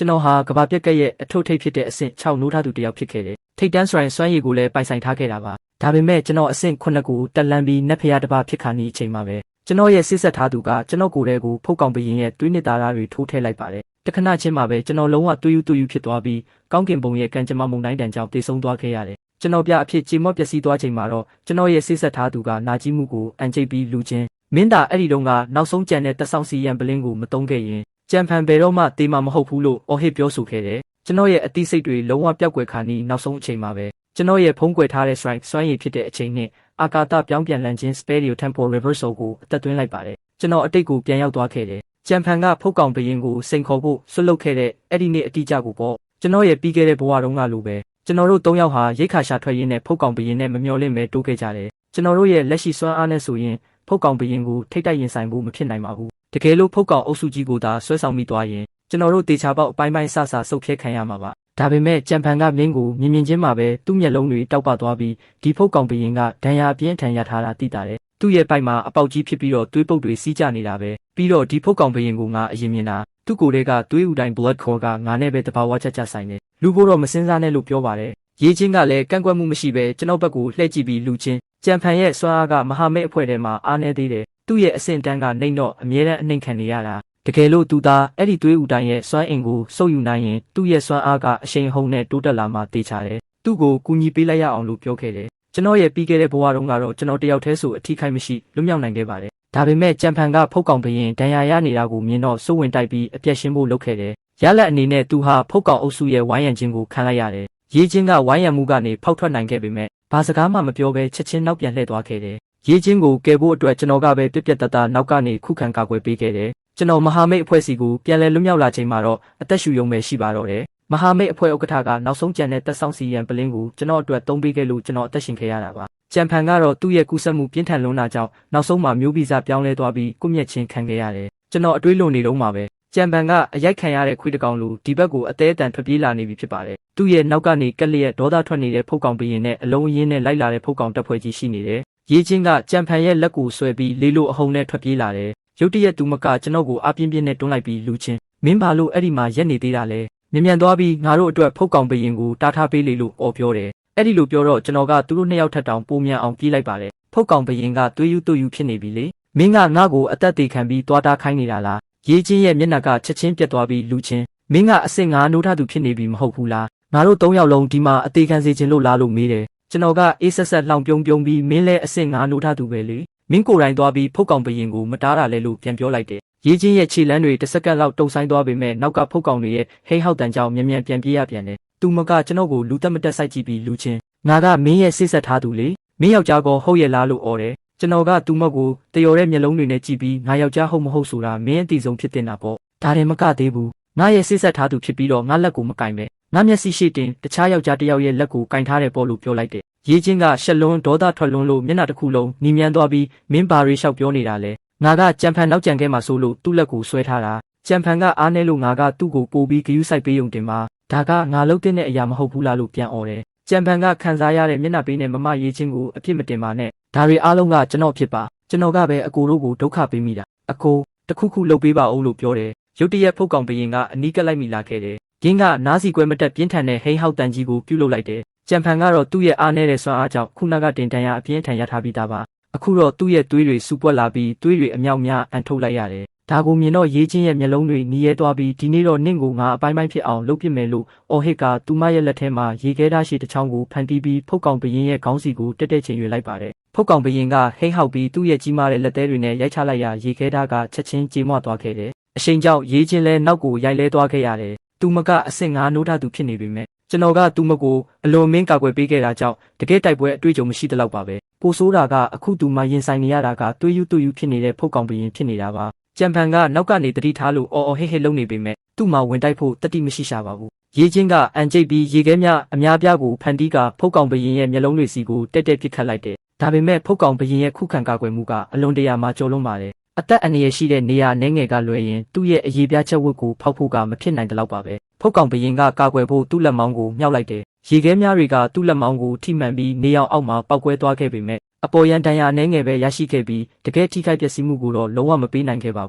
ကျွန်တော်ဟာကဘာပြက်ကရဲ့အထုပ်ထိပ်ဖြစ်တဲ့အဆင့်6နိုးထားသူတယောက်ဖြစ်ခဲ့တယ်ထိတ်တန်းစွမ်းရည်ကိုလည်းပိုင်ဆိုင်ထားခဲ့တာပါဒါပေမဲ့ကျွန်တော်အဆင့်9ကိုတက်လန်းပြီးနက်ဖျားတစ်ပါးဖြစ်ခါနေအချိန်မှာပဲကျွန်တော်ရဲ့စစ်ဆက်ထားသူကကျွန်တော်ကိုယ်တည်းကိုဖုတ်ကောင်ပရင်ရဲ့တွေးနစ်သားတွေထိုးထည့်လိုက်ပါတယ်တခဏချင်းမှာပဲကျွန်တော်လုံးဝတွေးယူဖြစ်သွားပြီးကောင်းကင်ဘုံရဲ့ကံကြမ္မာမုန်တိုင်းတန်ကြောင့်တေဆုံးသွားခဲ့ရတယ်ကျွန်တော်ပြအဖြစ်ကြေမော့ပျက်စီးသွားချိန်မှာတော့ကျွန်တော်ရဲ့စစ်ဆက်ထားသူကနာကြီးမှုကိုအန်ကျိတ်ပြီးလူချင်းမင်းသားအဲ့ဒီတုန်းကနောက်ဆုံးကြံတဲ့တက်ဆောင်စီရန်ပလင်းကိုမတုံးခဲ့ရင်ကြံဖန်ဘယ်တော့မှတေးမှာမဟုတ်ဘူးလို့အော်ဟစ်ပြောဆိုခဲ့တယ်ကျွန်တော်ရဲ့အသိစိတ်တွေလုံးဝပျောက်ကွယ်ခါနီးနောက်ဆုံးအချိန်မှာပဲကျွန်တော်ရဲ့ဖုံးကွယ်ထားတဲ့ strike စွမ်းရည်ဖြစ်တဲ့အချိန်နဲ့အာကာသပြောင်းပြန်လန်ခြင်း spatial temporal reversal ကိုအသက်သွင်းလိုက်ပါတယ်ကျွန်တော်အတိတ်ကိုပြန်ရောက်သွားခဲ့တယ်ကြံဖန်ကဖုတ်ကောင်ပရင်ကိုစိန်ခေါ်ဖို့ဆွတ်လုခဲ့တဲ့အဲ့ဒီနေ့အတိအကျကိုပေါ့ကျွန်တော်ရဲ့ပြီးခဲ့တဲ့ဘဝတုန်းကလိုပဲကျွန်တော်တို့၃ယောက်ဟာရိတ်ခါရှာထွက်ရင်းနဲ့ဖုတ်ကောင်ပရင်နဲ့မမျော်လင့်ပဲတိုးခဲ့ကြတယ်ကျွန်တော်တို့ရဲ့လက်ရှိစွမ်းအားနဲ့ဆိုရင်ဖုတ်ကောင်ပရင်ကိုထိတ်တိုက်ရင်ဆိုင်ဖို့မဖြစ်နိုင်ပါဘူးတကယ်လို့ဖုတ်ကောင်အုပ်စုကြီးကိုသာဆွဲဆောင်မိသွားရင်ကျွန်တော်တို့တေချာပေါက်အပိုင်းဆဆုတ်ဖြဲခံရမှာပါဒါပေမဲ့ကြံဖန်ကမင်းကိုမြင်ချင်းမှာပဲသူ့မျက်လုံးတွေတောက်ပသွားပြီးဒီဖုတ်ကောင်ပရင်ကဒဏ်ရာအပြင်းထန်ရထားတာသိတာတယ်သူ့ရဲ့ပိုက်မှာအပေါက်ကြီးဖြစ်ပြီးတော့သွေးပုတ်တွေစီးကျနေတာပဲပြီးတော့ဒီဖုတ်ကောင်ပရင်ကိုငါအရင်မြင်တာသူ့ကိုယ်တွေကသွေးဥတိုင်း blood core ကငါနဲ့ပဲတဘာဝချက်ဆိုင်တယ်လူဖို့တော့မစင်းစားနဲ့လို့ပြောပါတယ်ရေးချင်းကလည်းကန့်ကွက်မှုမရှိပဲကျွန်တော်ဘက်ကိုလှည့်ကြည့်ပြီးလူချင်းကြံဖန်ရဲ့စွမ်းအားကမဟာမိတ်အဖွဲ့ထဲမှာအားနည်းသေးတယ်သူ့ရဲ့အဆင့်တန်းကနေတော့အမြဲတမ်းအနှိမ်ခံနေရတာတကယ်လို့သူသားအဲ့ဒီသွေးဥတိုင်းရဲ့စွမ်းအင်ကိုစုပ်ယူနိုင်ရင်သူ့ရဲ့စွမ်းအားကအရှိန်ဟုန်နဲ့တိုးတက်လာမှတေချာတယ်သူ့ကိုကူညီပေးလိုက်ရအောင်လို့ပြောခဲ့တယ်ကျွန်တော်ရဲ့ပြီးခဲ့တဲ့ဘဝတုန်းကတော့ကျွန်တော်တယောက်တည်းဆိုအထီးခိုက်မရှိလွတ်မြောက်နိုင်ခဲ့ပါတယ်ဒါပေမဲ့ကြံဖန်ကဖုတ်ကောင်ပရင်ဒဏ်ရာရနေတာကိုမြင်တော့စိုးဝင်တိုက်ပြီးအပြက်ရှင်းဖို့လုပ်ခဲ့တယ်ရလက်အနေနဲ့သူဟာဖုတ်ကောင်အုပ်စုရဲ့ဝိုင်းရံခြင်းကိုခံလိုက်ရတယ်ရေးချင်းကဝိုင်းရံမှုကနေဖောက်ထွက်နိုင်ခဲ့ပေမဲ့ဘာစကားမှမပြောဘဲချက်ချင်းနောက်ပြန်လှည့်သွားခဲ့တယ်ရေးချင်းကိုကယ်ဖို့အတွက်ကျွန်တော်ကပဲပြက်ပြက်တတနောက်ကနေခုခံကာကွယ်ပေးခဲ့တယ်ကျွန်တော်မဟာမိတ်အဖွဲ့စီကိုပြန်လည်လွတ်မြောက်လာချိန်မှာတော့အသက်ရှူရုံပဲရှိပါတော့တယ်မဟာမိတ်အဖွဲ့ဥက္ကဋ္ဌကနောက်ဆုံးကြံတဲ့တက်ဆောင်စီရန်ပလင်းကိုကျွန်တော်အတွက်သုံးပေးခဲ့လို့ကျွန်တော်အသက်ရှင်ခဲ့ရတာပါကြံဖန်ကတော့သူ့ရဲ့ကူးစက်မှုပြင်းထန်လွန်းတာကြောင့်နောက်ဆုံးမှာမျိုးဗီဇပြောင်းလဲသွားပြီးကုမျက်ချင်းခံခဲ့ရတယ်ကျွန်တော်အတွေးလွန်နေတော့မှာပဲကြံပန်ကအရိုက်ခံရတဲ့ခွေးတကောင်လိုဒီဘက်ကိုအသေးအတန်ထွက်ပြေးလာနေပြီဖြစ်ပါတယ်သူ့ရဲ့နောက်ကနေကက်လျက်ဒေါသထွက်နေတဲ့ဖုတ်ကောင်ပရင်နဲ့အလုံးအရင်းနဲ့လိုက်လာတဲ့ဖုတ်ကောင်တပ်ဖွဲ့ကြီးရှိနေတယ်ရေးချင်းကကြံဖန်ရဲ့လက်ကိုဆွဲပြီးလေးလိုအဟုန်နဲ့ထွက်ပြေးလာတယ်ရုတ်တရက်သူမကကျွန်တော်ကိုအပြင်းပြင်းနဲ့တွန်းလိုက်ပြီးလူချင်းမင်းဘာလို့အဲ့ဒီမှာရက်နေသေးတာလဲမြန်သွားပြီးငါတို့အတွက်ဖုတ်ကောင်ပရင်ကိုတားထားပေးလေလို့အော်ပြောတယ်အဲ့ဒီလိုပြောတော့ကျွန်တော်ကသူတို့နှစ်ယောက်ထက်တောင်ပိုမြန်အောင်ပြေးလိုက်ပါတယ်ဖုတ်ကောင်ပရင်ကသွေးယူဖြစ်နေပြီလေမင်းကငါ့ကိုအသက်သေးခံပြီးသွားတားခိုင်းနေတာလားရေးချင်းရဲ့မျက်နှာကချက်ချင်းပြတ်သွားပြီးလူချင်းမင်းကအဆင့်9နိုးထားသူဖြစ်နေပြီမဟုတ်ဘူးလားငါတို့၃ယောက်လုံးဒီမှာအသေးခံစေချင်လို့လားလို့မေးတယ်ကျွန်တော်ကအေးဆက်ဆက်လှောင်ပြုံးပြီးမင်းလည်းအဆင့်9နိုးထားသူပဲလေမင်းကိုယ်တိုင်သွားပြီးဖုတ်ကောင်ပရင်ကိုမတားတာလဲလို့ပြန်ပြောလိုက်တယ်ရေးချင်းရဲ့ခြေလမ်းတွေတစ်စက္ကန့်လောက်တုံဆိုင်သွားပေမဲ့နောက်ကဖုတ်ကောင်တွေရဲ့ဟိဟောက်တန်ကြောင့်မြန်ပြန်ပြေးရပြန်တယ်သူမကကျွန်တော်ကိုလူသက်မတက်ဆိုင်ကြည့်ပြီးလူချင်းငါကမင်းရဲ့စိတ်ဆက်ထားသူလေမင်းယောက်ျားကောဟုတ်ရဲ့လားလို့အော်တယ်ကျွန်တော်ကသူမကိုတယော်တဲ့မျက်လုံးတွေနဲ့ကြည့်ပြီးငါယောက်ျားဟုတ်မဟုတ်ဆိုတာမင်းအသိဆုံးဖြစ်တင်တာပေါ့ဒါရင်မကသေးဘူးငါရဲ့စိတ်ဆက်ထားသူဖြစ်ပြီးတော့ငါလက်ကိုမကင်ပဲငါမျက်စိရှိတင်တခြားယောက်ျားတစ်ယောက်ရဲ့လက်ကိုကင်ထားတယ်ပေါ့လို့ပြောလိုက်တယ်ရေးချင်းကရှက်လွန်းဒေါသထွက်လွန်းလို့မျက်နှာတစ်ခုလုံးနီမြန်းသွားပြီးမင်းဘာတွေလျှောက်ပြောနေတာလဲငါကကြံဖန်နောက်ကြံခဲ့မှာဆိုလို့သူ့လက်ကိုဆွဲထားတာကြံဖန်ကအားနေလို့ငါကသူ့ကိုပို့ပြီးဂယုစိုက်ပေးုံတင်မှာဒါကငါလုပ်တဲ့အရာမဟုတ်ဘူးလားလို့ပြန်អော်တယ်ကြံဖန်ကခံစားရတဲ့မျက်နှာပေးနဲ့မမရေးချင်းကိုအပြစ်မတင်ပါနဲ့ဒါတွေအားလုံးကကျွန်တော်ဖြစ်ပါကျွန်တော်ကပဲအကိုတို့ကိုဒုက္ခပေးမိတာအကိုတခုခုလုပ်ပေးပါဦးလို့ပြောတယ်ရုတ်တရက်ဖုတ်ကောင်ပရင်ကအနီးကပ်လိုက်မိလာခဲ့တယ်ဂင်းကနားစီကွဲမတက်ပြင်းထန်တဲ့ဟိဟောက်တန်ကြီးကိုပြုတ်လုလိုက်တယ်ကြံဖန်ကတော့သူ့ရဲ့အားနည်းတဲ့စွမ်းအားကြောင့်ခုနကတင်တန်ရအပြင်းထန်ရထားပြီးသားပါအခုတော့သူ့ရဲ့သွေးတွေစူပွက်လာပြီးသွေးတွေအမြောက်များအန်ထုတ်လိုက်ရတယ်ဒါကိုမြင်တော့ရေးချင်းရဲ့မျက်လုံးတွေနီးရဲသွားပြီးဒီနေ့တော့နင့်ကိုငါအပိုင်းဖြစ်အောင်လုပ်ပြမယ်လို့အော်ဟစ်ကသူမရဲ့လက်ထဲမှာရေခဲသားရှိတစ်ချောင်းကိုဖန်တီးပြီးဖုတ်ကောင်ပရင်ရဲ့ခေါင်းစီကိုတက်ချိန်ရွေလိုက်ပါတယ်ဖုတ်ကောင်ပရင်ကဟိဟောက်ပြီးသူ့ရဲ့ကြီးမားတဲ့လက်သေးတွေနဲ့ရိုက်ချလိုက်ရရေခဲသားကချက်ချင်းကြေမွသွားခဲ့တယ်အရှိန်ကြောင့်ရေးချင်းလဲနောက်ကိုရိုက်လဲသွားခဲ့ရတယ်သူမကအဆင့်9နိုးထားသူဖြစ်နေပေမဲ့ကျွန်တော်ကသူမကိုအလွန်မင်းကာကွယ်ပေးခဲ့တာကြောင့်တကယ်တိုက်ပွဲအတွေ့အကြုံမရှိတဲ့လောက်ပါပဲပိုဆိုးတာကအခုသူမရင်ဆိုင်နေရတာကသွေးယူဖြစ်နေတဲ့ဖုတ်ကောင်ပရင်ဖြစ်နေတာပါကြံဖန်ကနောက်ကနေတတိထားလို့အော်ဟစ်လုပ်နေပေမဲ့သူ့မှာဝင်တိုက်ဖို့တတိမရှိရှာပါဘူးရေးချင်းကအန်ကျိတ်ပြီးရေခဲများအများပြားကိုဖန်တီးကဖုတ်ကောင်ပရင်ရဲ့မျက်လုံးတွေစီကိုတက်ပစ်ခတ်လိုက်တယ်ဒါပေမဲ့ဖုတ်ကောင်ပရင်ရဲ့ခုခံကာကွယ်မှုကအလွန်တရာမှကျော်လွန်ပါတယ်အသက်အန္တရာယ်ရှိတဲ့နေရာနှဲငယ်ကလွယ်ရင်သူ့ရဲ့အရေးပြချက်ဝတ်ကိုဖောက်ဖို့ကမဖြစ်နိုင်တဲ့လောက်ပါပဲဖုတ်ကောင်ပရင်ကကာကွယ်ဖို့သူ့လက်မောင်းကိုမြှောက်လိုက်တယ်ရေခဲများတွေကသူ့လက်မောင်းကိုထိမှန်ပြီးနေအောင်အောက်မှာပောက်ကွဲသွားခဲ့ပေမဲ့အပေါ်ရန်တန်ရာနှဲငယ်ပဲရရှိခဲ့ပြီးတကယ်ထိခိုက်ပျက်စီးမှုကိုတော့လုံးဝမပေးနိုင်ခဲ့ပ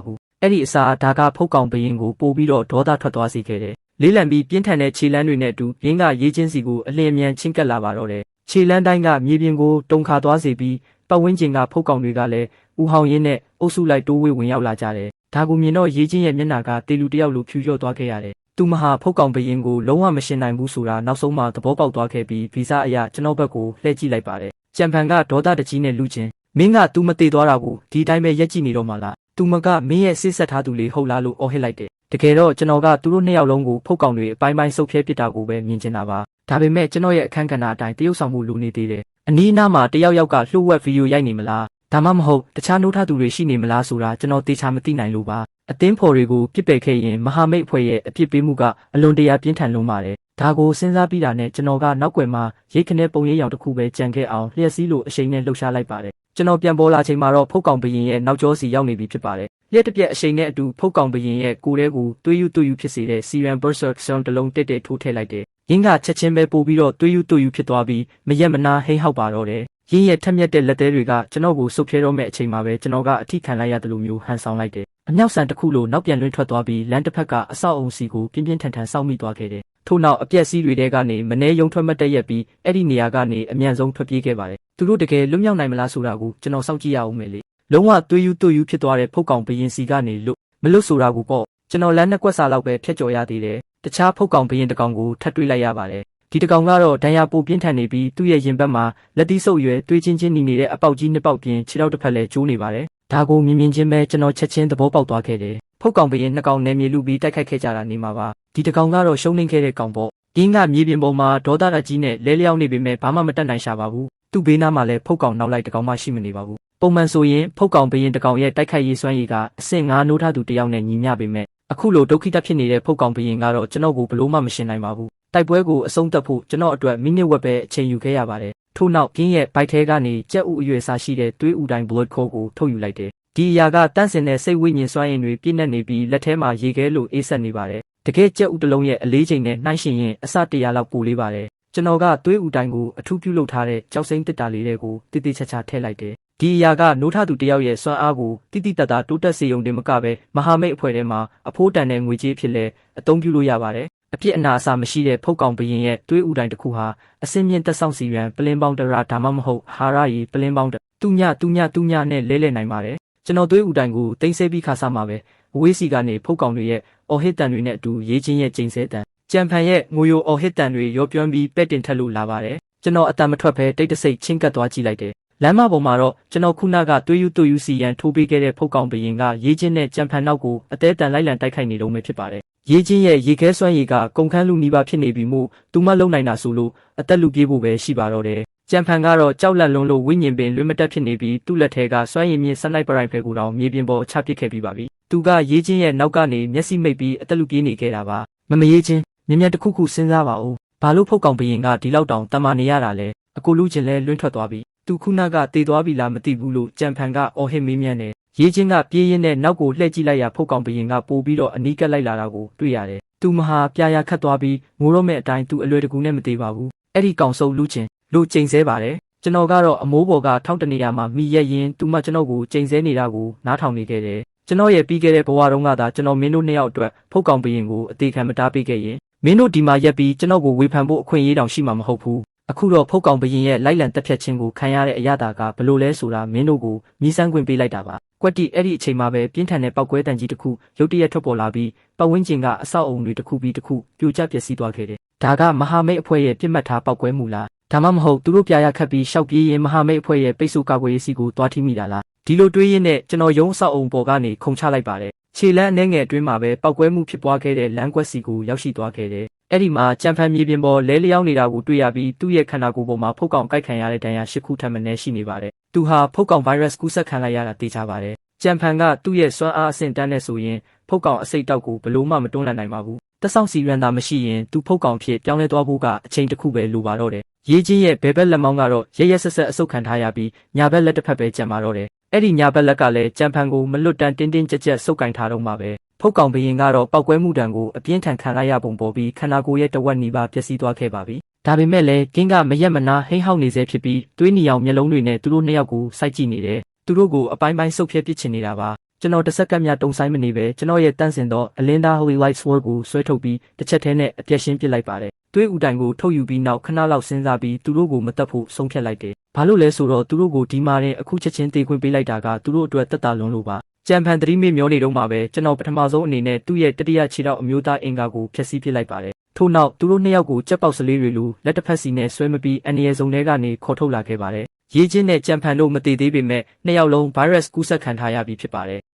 ါဘူး အဲ့ဒီအစားဒါကဖုတ်ကောင်ဘရင်ကိုပို့ပြီးတော့ဒေါသထွက်သွားစေခဲ့တယ်လေးလံပြီးပြင်းထန်တဲ့ခြေလမ်းတွေနဲ့အတူရင်းကရေးချင်းစီကိုအလင်းအမြန်ချင်းကပ်လာပါတော့တယ်ခြေလမ်းတိုင်းကမြေပြင်ကိုတုန်ခါသွားစေပြီးပတ်ဝန်းကျင်ကဖုတ်ကောင်တွေကလည်းဦးဟောင်ရင်းနဲ့အုပ်စုလိုက်တိုးဝေးဝင်ရောက်လာကြတယ်ဒါကိုမြင်တော့ရေးချင်းရဲ့မျက်နှာကတေလူတယောက်လိုဖြူလျော့သွားခဲ့ရတယ်သူမဟာဖုတ်ကောင်ဘရင်ကိုလုံးဝမရှင်းနိုင်ဘူးဆိုတာနောက်ဆုံးမှသဘောပေါက်သွားခဲ့ပြီးဗီဇအရာကျွန်တော်ဘက်ကိုလှည့်ကြည့်လိုက်ပါတယ်ကြံဖန်ကဒေါသတကြီးနဲ့လူချင်းမင်းကသူမသေးသွားတာကိုဒီတိုင်းပဲရက်ကြည့်နေတော့မှလားသူမကမင်းရဲ့စစ်ဆက်ထားသူလေးဟုတ်လားလို့အော်ဟစ်လိုက်တယ်တကယ်တော့ကျွန်တော်ကသူတို့နှစ်ယောက်လုံးကိုဖုတ်ကောင်တွေအပိုင်းပိုင်းဆုပ်ဖြဲပစ်တာကိုပဲမြင်ချင်တာပါဒါပေမဲ့ကျွန်တော်ရဲ့အခန်းကဏ္ဍအတိုင်းတရုပ်ဆောင်မှုလိုနေသေးတယ်အနီးအနားမှာတယောက်ယောက်ကလှုပ်ဝက်ဗီဒီယိုရိုက်နေမလားဒါမှမဟုတ်တခြားနှိုးထားသူတွေရှိနေမလားဆိုတာကျွန်တော်သေချာမသိနိုင်လို့ပါအသင်းဖော်တွေကိုပြစ်ပယ်ခဲ့ရင်မဟာမိတ်အဖွဲ့ရဲ့အပြစ်ပေးမှုကအလွန်တရာပြင်းထန်လွန်းပါတယ်ဒါကိုစဉ်းစားပြီးတာနဲ့ကျွန်တော်ကနောက်ွယ်မှာရိတ်ခနဲပုံရိပ်ရောင်တစ်ခုပဲကြံခဲ့အောင်လျှက်စီးလိုအရှိန်နဲ့လှုပ်ရှားလိုက်ပါတယ်ကျွန်တော်ပြန်ပေါ်လာချိန်မှာတော့ဖုတ်ကောင်ဘရင်ရဲ့နောက်ကျောစီရောက်နေပြီဖြစ်ပါတယ်လျှက်တစ်ပြက်အရှိန်နဲ့အတူဖုတ်ကောင်ဘရင်ရဲ့ကိုယ်ထဲကိုသွေးယူဖြစ်စေတဲ့ Syrian Berserk Sound တစ်လုံးတက်ထိုးထည့်လိုက်တယ်ရင်းကချက်ချင်းပဲပို့ပြီးတော့သွေးယူဖြစ်သွားပြီးမရက်မနာဟိန်းဟောက်ပါတော့တယ်ရင်းရဲ့ထက်မြက်တဲ့လက်သေးတွေကကျွန်တော်ကိုဆုပ်ဖြဲတော့မဲ့အချိန်မှာပဲကျွန်တော်ကအထိခံလိုက်ရတယ်လို့မျိုးဟန်ဆောင်လိုက်တယ်အမြောက်ဆန်တစ်ခုလိုနောက်ပြန်လွှင့်ထွက်သွားပြီးလမ်းတစ်ဖက်ကအဆောက်အုံစီကိုပြင်းပြင်းထန်ထန်စောင့်မိသွားခဲ့တယ်ထို့နောက်အပြက်စီးတွေထဲကနေမနှဲယုံထွက်မတက်ရက်ပြီးအဲ့ဒီနေရာကနေအမြန်ဆုံးထွက်ပြေးခဲ့ပါတယ်သူတို့တကယ်လွတ်မြောက်နိုင်မလားဆိုတာကိုကျွန်တော်စောင့်ကြည့်ရအောင်မယ်လေလုံးဝသွေးယူဖြစ်သွားတဲ့ဖုတ်ကောင်ဘရင်စီကနေမလွတ်ဆိုတာကိုပေါ့ကျွန်တော်လမ်းနှစ်ကွက်စာလောက်ပဲဖျက်ကျော်ရသေးတယ်တခြားဖုတ်ကောင်ဘရင်တကောင်ကိုထပ်တွေ့လိုက်ရပါတယ်ဒီတကောင်ကတော့ဒဏ်ရာပိုပြင်းထန်နေပြီးသူ့ရဲ့ရင်ဘတ်မှာလက်သီးဆုပ်ရွယ်တွေးချင်းချင်းနေတဲ့အပေါက်ကြီးနှစ်ပေါက်ပြင်ခြေထောက်တစ်ဖက်လည်းကျိုးနေပါတယ်ဒါကိုမြင်ချင်းပဲကျွန်တော်ချက်ချင်းသဘောပေါက်သွားခဲ့တယ်ဖုတ်ကောင်ဘရင်နှစ်ကောင်နယ်မြေလူပြီးတိုက်ခိုက်ခဲ့ကြတာနေမှာပါဒီတကောင်ကတော့ရှုံးနိမ့်ခဲ့တဲ့ကောင်ပေါ့ရင်းကမြေပြင်ပေါ်မှာဒေါသတကြီးနဲ့လဲလျောင်းနေပေမဲ့ဘာမှမတတ်နိုင်ရှာပါဘူးသူ့ဘေးနားမှာလည်းဖုတ်ကောင်နောက်လိုက်တကောင်မှရှိမနေပါဘူးပုံမှန်ဆိုရင်ဖုတ်ကောင်ဘရင်တကောင်ရဲ့တိုက်ခိုက်ရေးစွမ်းရည်ကအဆင့်9နိုးထားသူတယောက်နဲ့ညီမျှပေမဲ့အခုလိုဒုက္ခိတဖြစ်နေတဲ့ဖုတ်ကောင်ဘရင်ကတော့ကျွန်တော်ကိုဘလို့မှမရှင်းနိုင်ပါဘူးတိုက်ပွဲကိုအဆုံးသတ်ဖို့ကျွန်တော်အတွက်မိနစ်ဝက်ပဲအချိန်ယူခဲ့ရပါတယ်ထို့နောက်ကင်းရဲ့ဘိုက်ထဲကနေကြက်ဥအရွယ်စားရှိတဲ့သွေးဥတိုင်း blood core ကိုထုတ်ယူလိုက်တယ်ဒီအရာကတန့်စင်တဲ့စိတ်ဝိညာဉ်စွမ်းအင်တွေပြည့်နေနေပြီးလက်ထဲမှာရေခဲလိုအေးဆက်နေပါတယ်တကယ်ကြက်ဥတစ်လုံးရဲ့အလေးချိန်နဲ့နှိုင်းယှဉ်ရင်အစ100လောက်ပိုလေးပါတယ်ကျွန်တော်ကသွေးဥတိုင်းကိုအထူးပြုလုပ်ထားတဲ့ကြောက်စိမ့်တစ်တာလေးတွေကိုတိတိကျကျထည့်လိုက်တယ်ဒီအရာကနိုးထသူတယောက်ရဲ့စွမ်းအားကိုတိတိတတ်တာတိုးတက်စေုံတင်မကပဲမဟာမိတ်အဖွဲ့ထဲမှာအဖိုးတန်တဲ့ငွေကြေးဖြစ်လဲအသုံးပြုလို့ရပါတယ်အပြစ်အနာအဆမရှိတဲ့ဖုတ်ကောင်ဘရင်ရဲ့သွေးဥတိုင်းတစ်ခုဟာအစင်းမြင့်တက်ဆောင်စီရန်ပလင်းပေါင်းတရာဒါမှမဟုတ်ဟာရရီပလင်းပေါင်းတူညနဲ့လဲနိုင်ပါတယ်ကျွန်တော်သွေးဥတိုင်းကိုတင်ဆဲပြီးခါစားမှာပဲဝေးစီကနေဖုတ်ကောင်တွေရဲ့အော်ဟစ်တန်တွေနဲ့အတူရေးချင်းရဲ့ကျိန်ဆဲတန်ကြံဖန်ရဲ့ငိုယိုအော်ဟစ်တန်တွေရောပြောင်းပြီးပဲ့တင်ထက်လို့လာပါတယ်ကျွန်တော်အတန်မထွက်ဘဲတိတ်တဆိတ်ချင်းကပ်သွားကြည့်လိုက်တယ်လမ်းမပေါ်မှာတော့ကျွန်တော်ခုနကသွေးယူစီရန်ထိုးပေးခဲ့တဲ့ဖုတ်ကောင်ဘရင်ကရေးချင်းနဲ့ကြံဖန်နောက်ကိုအသေးတန်လိုက်လံတိုက်ခိုက်နေတော့မှဖြစ်ပါတယ်ရေးချင်းရဲ့ရေခဲစွမ်းရည်ကကုန်ခန်းလူနီးပါးဖြစ်နေပြီမို့သူမလုံနိုင်တာဆိုလို့အသက်လူပြေးဖို့ပဲရှိပါတော့တယ်ကြံဖန်ကတော့ကြောက်လန့်လွန်းလို့ဝိညာဉ်ပင်လွတ်မတက်ဖြစ်နေပြီးသူ့လက်ထဲကစွမ်းရည်မြင့်စနိုက်ပရိုင်ဖယ်ကိုတောင်မြေပြင်ပေါ်ချပစ်ခဲ့ပြီးပါပြီသူကရေးချင်းရဲ့နောက်ကနေမျက်စိမိတ်ပြီးအသက်လူပြေးနေခဲ့တာပါမရေးချင်းမြင်မြန်တစ်ခုခုစဉ်းစားပါဦးဘာလို့ဖုတ်ကောင်ဘရင်ကဒီလောက်တောင်တမာနေရတာလဲအကိုလူချင်းလဲလွင့်ထွက်သွားပြီသူခုနကတေသွားပြီလားမသိဘူးလို့ကြံဖန်ကအော်ဟစ်မေးမြန်းတယ်ရေးချင်းကပြေးရင်းနဲ့နောက်ကိုလှည့်ကြည့်လိုက်ရဖုတ်ကောင်ဘရင်ကပို့ပြီးတော့အနီးကပ်လိုက်လာတာကိုတွေ့ရတယ်သူမဟာပြာရခတ်သွားပြီးငိုတော့မဲ့အတိုင်းသူအလွယ်တကူနဲ့မသေးပါဘူးအဲ့ဒီကောင်စုပ်လူချင်းလို့ချိန်ဆပါတယ်ကျွန်တော်ကတော့အမိုးပေါ်ကထောက်တနေရမှာမိရက်ရင်သူမကျွန်တော်ကိုချိန်ဆနေတာကိုနားထောင်နေခဲ့တယ်ကျွန်တော်ရဲ့ပြီးခဲ့တဲ့ဘဝတုန်းကသာကျွန်တော်မင်းတို့နှစ်ယောက်အတွက်ဖုတ်ကောင်ဘရင်ကိုအသေးခံမတားပေးခဲ့ရင်မင်းတို့ဒီမှာရက်ပြီးကျွန်တော်ကိုဝေဖန်ဖို့အခွင့်အရေးတောင်ရှိမှာမဟုတ်ဘူးအခုတော့ဖုတ်ကောင်ဘရင်ရဲ့လိုက်လံတက်ဖြတ်ခြင်းကိုခံရတဲ့အရာကဘလို့လဲဆိုတာမင်းတို့ကိုမြည်စမ်းခွင့်ပေးလိုက်တာပါကွက်တီအဲ့ဒီအချိန်မှာပဲပြင်းထန်တဲ့ပောက်ကွဲတန်ကြီးတစ်ခုရုတ်တရက်ထွက်ပေါ်လာပြီးပတ်ဝန်းကျင်ကအဆောက်အုံတွေတစ်ခုပြီးတစ်ခုပြိုကျပျက်စီးသွားခဲ့တယ်ဒါကမဟာမိတ်အဖွဲ့ရဲ့ပြစ်မှတ်ထားပောက်ကွဲမှုလားဒါမှမဟုတ်သူတို့ပြာရခတ်ပြီးရှောက်ပြေးရင်မဟာမိတ်အဖွဲ့ရဲ့ပိတ်ဆို့ကာကွယ်ရေးစီကိုတွားထိမိတာလားဒီလိုတွေးရင်းနဲ့ကျွန်တော်ရုံးအဆောက်အုံပေါ်ကနေခုန်ချလိုက်ပါတယ်ခြေလမ်းအနှဲငယ်အတွင်းမှာပဲပောက်ကွဲမှုဖြစ်ပွားခဲ့တဲ့လမ်းကွက်စီကိုရောက်ရှိသွားခဲ့တယ်အဲ့ဒီမှာကြံဖန်မြေပြင်ပေါ်လဲလျောင်းနေတာကိုတွေ့ရပြီးသူ့ရဲ့ခန္ဓာကိုယ်ပေါ်မှာဖုတ်ကောင်ကိုက်ခံရတဲ့ဒဏ်ရာ၈ခုထပ်မံရှိနေပါတယ်သူဟာဖုတ်ကောင်ဗိုင်းရပ်စ်ကူးစက်ခံလိုက်ရတာသိကြပါတယ်ကြံဖန်ကသူ့ရဲ့စွမ်းအားအဆင့်တန်းနဲ့ဆိုရင်ဖုတ်ကောင်အစိတ်တောက်ကိုဘလို့မှမတွန်းလှန်နိုင်ပါဘူးတက်ဆောင်စီရန်သာမရှိရင်သူဖုတ်ကောင်ဖြစ်ပြောင်းလဲသွားဖို့ကအချိန်တစ်ခုပဲလိုပါတော့တယ်ရေးချင်းရဲ့ဘယ်ဘက်လက်မောင်းကတော့ရက်ဆက်အဆုတ်ခံထားရပြီးညာဘက်လက်တစ်ဖက်ပဲကျန်ပါတော့တယ်အဲ့ဒီညာဘက်လက်ကလည်းကြံဖန်ကိုမလွတ်တမ်းတင်းကြပ်ဆုပ်ကင်ထားတော့မှပဲဖုတ်ကောင်ဘရင်ကတော့ပောက်ကွဲမှုတံကိုအပြင်းထန်ခံလိုက်ရပုံပေါ်ပြီးခန္ဓာကိုယ်ရဲ့တဝက်နီးပါးပျက်စီးသွားခဲ့ပါပြီဒါပေမဲ့လည်းကင်းကမရက်မနာဟိန်းဟောက်နေစေဖြစ်ပြီးသွေးနီအောင်မျက်လုံးတွေနဲ့သူတို့နှစ်ယောက်ကိုစိုက်ကြည့်နေတယ်သူတို့ကိုအပိုင်းပိုင်းဆုပ်ဖြဲပစ်ချင်နေတာပါ ကျွန်တော်တစ်စက္ကန့်မြတုံဆိုင်မနေပဲကျွန်တော်ရဲ့တန့်စင်သောအလင်းသား Holy Light Sword ကိုဆွဲထုတ်ပြီးတစ်ချက်တည်းနဲ့အပြက်ရှင်းပစ်လိုက်ပါတယ်။သွေးဥတိုင်ကိုထုတ်ယူပြီးနောက်ခဏလောက်စဉ်းစားပြီးသူတို့ကိုမတက်ဖို့ဆုံးဖြတ်လိုက်တယ်။ဘာလို့လဲဆိုတော့သူတို့ကိုဒီမှာရင်အခုချက်ချင်းတေခွင့်ပေးလိုက်တာကသူတို့အတွက်တက်တာလွန်လို့ပါ။ကြံဖန်သတိမေ့မျောနေတော့မှပဲကျွန်တော်ပထမဆုံးအနေနဲ့သူ့ရဲ့တတိယခြေထောက်အမျိုးသားအင်္ဂါကိုဖျက်ဆီးပစ်လိုက်ပါတယ်။ထို့နောက်သူတို့နှစ်ယောက်ကိုကြက်ပေါက်စလေးတွေလိုလက်တစ်ဖက်စီနဲ့ဆွဲမပြီးအန်ရီယယ်စုံထဲကနေခေါ်ထုတ်လာခဲ့ပါတယ်။ရေးချင်းနဲ့ကြံဖန်တို့မတည်သေးပေမဲ့နှစ်ယောက်လုံး virus ကူးစက်ခံထားရပြီဖြစ်ပါတယ်။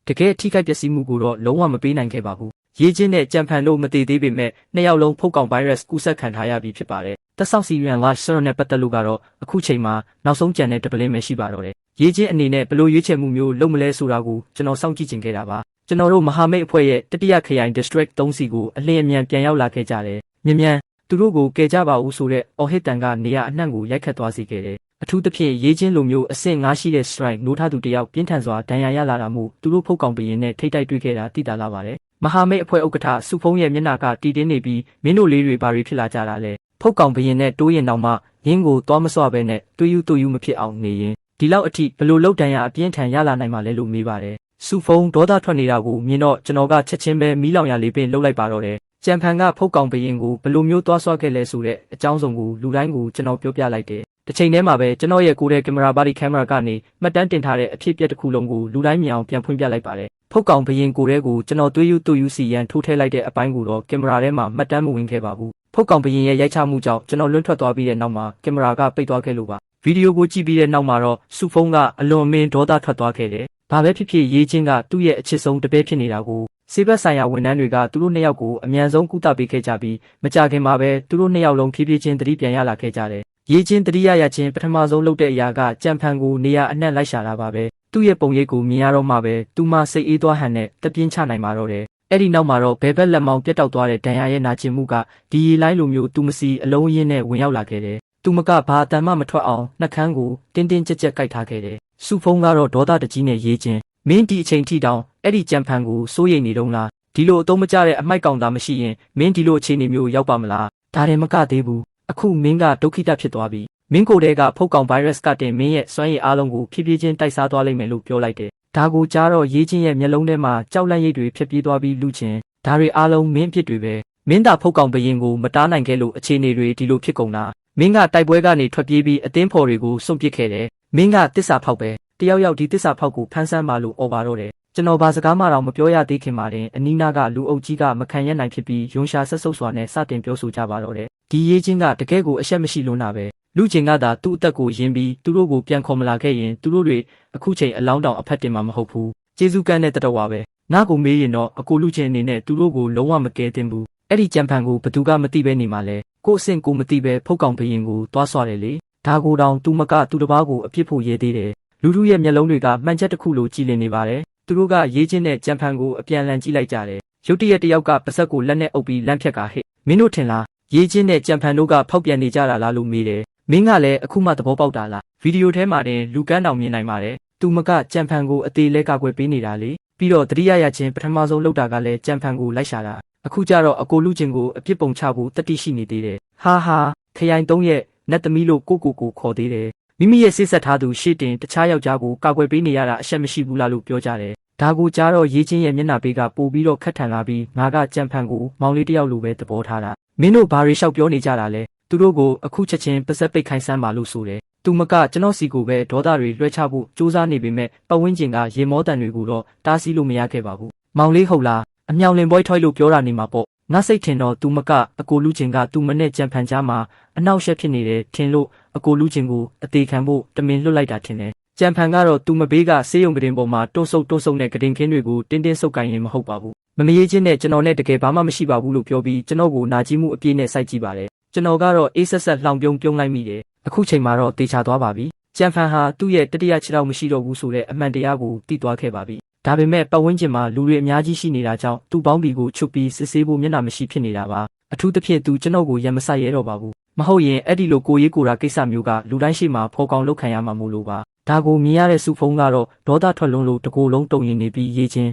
တကယ်ထိခိုက်ပျက်စီးမှုကိုတော့လုံးဝမပေးနိုင်ခဲ့ပါဘူး။ရေးချင်းနဲ့ကြံဖန်တို့မတည်သေးပေမဲ့နှစ်ယောက်လုံးဖုတ်ကောင် virus ကူးစက်ခံထားရပြီဖြစ်ပါတယ်။တက်ဆောက်စီရန်လာဆာနဲ့ပတ်သက်လို့ကတော့အခုချိန်မှာနောက်ဆုံးကြံတဲ့တပလင်းပဲရှိပါတော့တယ်။ရေးချင်းအနေနဲ့ဘလို့ရွေးချယ်မှုမျိုးလုပ်မလဲဆိုတာကိုကျွန်တော်စောင့်ကြည့်ချင်ခဲ့တာပါ။ကျွန်တော်တို့မဟာမိတ်အဖွဲ့ရဲ့တတိယခရိုင် district 3စီကိုအလင်းအမြန်ပြန်ရောက်လာခဲ့ကြတယ်။မြန်သူတို့ကိုကယ်ကြပါဦးဆိုတဲ့အော်ဟစ်တန်ကနေရာအနှံ့ကိုရိုက်ခတ်သွားစေခဲ့တယ်။အထူးသဖြင့်ရေးချင်းလိုမျိုးအဆင့်9ရှိတဲ့ strike နိုးထားသူတယောက်ပြင်းထန်စွာဒဏ်ရာရလာတာမို့သူတို့ဖုတ်ကောင်ပရင်နဲ့ထိတ်တိုက်တွေ့ခဲ့တာသိတာလာပါတယ်။မဟာမိတ်အဖွဲ့ဥက္ကဋ္ဌစုဖုံးရဲ့မျက်နှာကတီတင်းနေပြီးမင်းတို့လေးတွေဘာတွေဖြစ်လာကြတာလဲ။ဖုတ်ကောင်ပရင်နဲ့တိုးရင်တောင်မှရင်းကိုသွားမစွပဲနဲ့တွေးယူမဖြစ်အောင်နေရင်ဒီလောက်အထိဘလို့လောက်ဒဏ်ရာအပြင်းထန်ရလာနိုင်မှလဲလို့မေးပါတယ်။စုဖုံးဒေါသထွက်နေတာကိုမြင်တော့ကျွန်တော်ကချက်ချင်းပဲမီးလောင်ရလေးပင်လှုပ်လိုက်ပါတော့တယ်။ကြံဖန်ကဖုတ်ကောင်ပရင်ကိုဘလို့မျိုးသွားဆွခဲ့လဲဆိုတဲ့အကြောင်းစုံကိုလူတိုင်းကိုကျွန်တော်ပြောပြလိုက်တယ်။တစ်ချိန်တည်းမှာပဲကျွန်တော်ရဲ့ကိုယ်တဲ့ကင်မရာဘာဒီကင်မရာကနေမှတ်တမ်းတင်ထားတဲ့အဖြစ်အပျက်တစ်ခုလုံးကိုလူတိုင်းမြင်အောင်ပြန်ဖွင့်ပြလိုက်ပါတယ်။ဖုတ်ကောင်ဘရင်ကိုယ်တဲ့ကိုကျွန်တော်တွေးယူစီရန်ထိုးထည့်လိုက်တဲ့အပိုင်းကိုတော့ကင်မရာထဲမှာမှတ်တမ်းမဝင်ခဲ့ပါဘူး။ဖုတ်ကောင်ဘရင်ရဲ့ရိုက်ချမှုကြောင့်ကျွန်တော်လွတ်ထွက်သွားပြီးတဲ့နောက်မှာကင်မရာကပိတ်သွားခဲ့လို့ပါ။ဗီဒီယိုကိုကြည့်ပြီးတဲ့နောက်မှာတော့စုဖုံးကအလွန်မင်းဒေါသထွက်သွားခဲ့တယ်။ဘာပဲဖြစ်ဖြစ်ရေးချင်းကသူ့ရဲ့အချစ်ဆုံးတပည့်ဖြစ်နေတာကိုစေဘက်ဆိုင်ရာဝန်ထမ်းတွေကသူတို့နှစ်ယောက်ကိုအမြန်ဆုံးကုသပေးခဲ့ကြပြီးမကြခင်မှာပဲသူတို့နှစ်ယောက်လုံးဖြည်းဖြည်းချင်းသတိပြန်ရလာခဲ့ကြတယ်။ရေးချင်းတတိယရချင်းပထမဆုံးလုပ်တဲ့အရာကကြံဖန်ကိုနေရာအနှံ့လိုက်ရှာတာပါပဲ။သူ့ရဲ့ပုံရိပ်ကိုမြင်ရတော့မှပဲသူမစိတ်အေးသွားဟန်နဲ့တပြင်းချနိုင်မှာတော့တယ်။အဲ့ဒီနောက်မှာတော့ဘဲဘက်လက်မောင်းပြတ်တောက်သွားတဲ့ဒဏ်ရာရဲ့နာကျင်မှုကဒီရီလိုင်းလိုမျိုးသူမစီအလုံးရင်းနဲ့ဝင်ရောက်လာခဲ့တယ်။သူမကဘာအတန်မှမထွက်အောင်နှက်ခမ်းကိုတင်းတင်းကြပ်ကြပ်ကိုက်ထားခဲ့တယ်။စုဖုံးကတော့ဒေါသတကြီးနဲ့ရေးချင်းမင်းဒီအချိန်ထိတောင်အဲ့ဒီကြံဖန်ကိုစိုးရိမ်နေတော့လားဒီလိုအသုံးမကျတဲ့အမိုက်ကောင်သားမရှိရင်မင်းဒီလိုအခြေအနေမျိုးရောက်ပါမလားဒါရင်မကသေးဘူးအခုမင်းကဒုက္ခိတဖြစ်သွားပြီမင်းကိုယ်တည်းကဖုတ်ကောင်ဗိုင်းရပ်စ်ကတင်မင်းရဲ့စွမ်းရည်အားလုံးကိုဖြည်းဖြည်းချင်းတိုက်စားသွားလိမ့်မယ်လို့ပြောလိုက်တယ်ဒါကိုကြားတော့ရေးချင်းရဲ့မျက်လုံးထဲမှာကြောက်လန့်ရိပ်တွေဖြစ်ပြေးသွားပြီးလူချင်းဒါတွေအားလုံးမင်းအဖြစ်တွေပဲမင်းသာဖုတ်ကောင်ဘရင်ကိုမတားနိုင်ခဲ့လို့အခြေအနေတွေဒီလိုဖြစ်ကုန်တာမင်းကတိုက်ပွဲကနေထွက်ပြေးပြီးအသင်းဖော်တွေကိုစွန့်ပစ်ခဲ့တယ်မင်းကတစ္ဆာဖောက်ပဲတယောက်ဒီတစ္ဆာဖောက်ကိုဖမ်းဆန်းပါလို့អော်ပါတော့တယ်ကျွန်တော်ဘာစကားမှတော့မပြောရသေးခင်မှာတင်အနီးနားကလူအုပ်ကြီးကမခံရနိုင်ဖြစ်ပြီးယွန်ရှာဆက်ဆုပ်စွာနဲ့စတင်ပြောဆိုကြပါတော့တယ်ဒီရေးချင်းကတကယ်ကိုအရှက်မရှိလွန်းတာပဲလူချင်းကသာသူ့အသက်ကိုယင်းပြီးသူတို့ကိုပြန်ခေါ်မလာခဲ့ရင်သူတို့တွေအခုချိန်အလောင်းတောင်အဖက်တင်မှာမဟုတ်ဘူးကျေးဇူးကမ်းတဲ့တတော်ဝါပဲငါ့ကိုမေးရင်တော့အကိုလူချင်းအနေနဲ့သူတို့ကိုလုံးဝမကဲတင်ဘူးအဲ့ဒီကြံဖန်ကိုဘသူကမသိပဲနေမှာလဲကို့အဆင့်ကိုမသိပဲဖုတ်ကောင်ဘရင်ကိုသွားဆွတယ်လေဒါကိုတောင်သူမကသူတစ်ပါးကိုအပြစ်ဖို့ရဲသေးတယ်လူတို့ရဲ့မျက်လုံးတွေကမှန်ချက်တစ်ခုလိုကြည်လင်နေပါတယ်သူတို့ကရေးချင်းတဲ့ကြံဖန်ကိုအပြန်လန်ကြည့်လိုက်ကြတယ်ရုတ်တရက်တယောက်ကပါဇက်ကိုလက်နဲ့အုပ်ပြီးလန့်ဖြတ်ကဟစ်မင်းတို့ထင်လားရေးချင်းတဲ့ကြံဖန်တို့ကဖောက်ပြန်နေကြတာလားလို့မေးတယ်မင်းကလည်းအခုမှသဘောပေါက်တာလားဗီဒီယိုထဲမှာတင်လူကန်းတောင်မြင်နိုင်ပါတယ်သူမကကြံဖန်ကိုအသေးလဲကာကွယ်ပေးနေတာလေပြီးတော့တတိယရချင်းပထမဆုံးလောက်တာကလည်းကြံဖန်ကိုလိုက်ရှာတာအခုကျတော့အကိုလူချင်းကိုအပြစ်ပုံချဖို့တတိရှိနေသေးတယ်ဟာခရိုင်3ရဲ့နတ်သမီးလို့ကိုခေါ်သေးတယ်မိမိရဲ့စိတ်ဆက်ထားသူရှေ့တင်တခြားယောက်ျားကိုကာကွယ်ပေးနေရတာအရှက်မရှိဘူးလားလို့ပြောကြတယ်ဒါကိုကြားတော့ရေးချင်းရဲ့မျက်နှာပေးကပို့ပြီးတော့ခတ်ထန်လာပြီးငါကကြံဖန်ကိုမောင်လေးတယောက်လိုပဲသဘောထားတာမင်းတို့ဘာတွေလျှောက်ပြောနေကြတာလဲသူတို့ကိုအခုချက်ချင်းပါစက်ပိတ်ခိုင်းစမ်းပါလို့ဆိုတယ်သူမကကျွန်တော်စီကိုပဲဒေါသတွေလွှဲချဖို့စူးစမ်းနေပေမဲ့ပတ်ဝန်းကျင်ကရေမောတန်တွေကိုတော့တားဆီးလို့မရခဲ့ပါဘူးမောင်လေးဟုတ်လားအမြောင်လင်ပွဲထွိုက်လို့ပြောတာနေမှာပေါ့ငါစိတ်ထင်တော့သူမကအကိုလူချင်းကသူမနဲ့ကြံဖန်ကြားမှာအနောက်ရှက်ဖြစ်နေတယ်ထင်လို့အကိုလူချင်းကိုအသေးခံဖို့တမင်လွတ်လိုက်တာထင်တယ်ကြံဖန်ကတော့သူမဘေးကဆေးရုံကတင်ပေါ်မှာတွန်းဆုပ်နဲ့ကတင်ခင်းတွေကိုတင်းဆုပ်ကိုင်ရင်မဟုတ်ပါဘူးမမရေးချင်းနဲ့ကျွန်တော်နဲ့တကယ်ဘာမှမရှိပါဘူးလို့ပြောပြီးကျွန်တော်ကိုနာကျင်မှုအပြည့်နဲ့စိုက်ကြည့်ပါတယ်ကျွန်တော်ကတော့အေးဆက်လှောင်ပြုံးလိုက်မိတယ်အခုချိန်မှာတော့တေချာသွားပါပြီကြံဖန်ဟာသူ့ရဲ့တတိယခြေထောက်မရှိတော့ဘူးဆိုတဲ့အမှန်တရားကိုသိသွားခဲ့ပါပြီဒါပေမဲ့ပတ်ဝန်းကျင်မှာလူတွေအများကြီးရှိနေတာကြောင့်သူ့ပေါင်းဘီကိုချုပ်ပြီးစစ်ဆေးဖို့မျက်နှာမရှိဖြစ်နေတာပါအထူးသဖြင့်သူကျွန်တော်ကိုရံမဆိုင်ရတော့ပါဘူးမဟုတ်ရင်အဲ့ဒီလိုကိုရေးကိုရာကိစ္စမျိုးကလူတိုင်းရှိမှဖော်ကောင်လုပ်ခံရမှာမို့လို့ပါဒါကိုမြင်ရတဲ့စုဖုံးကတော့ဒေါသထွက်လွန်းလို့တကိုယ်လုံးတုံရင်နေပြီးရေးချင်း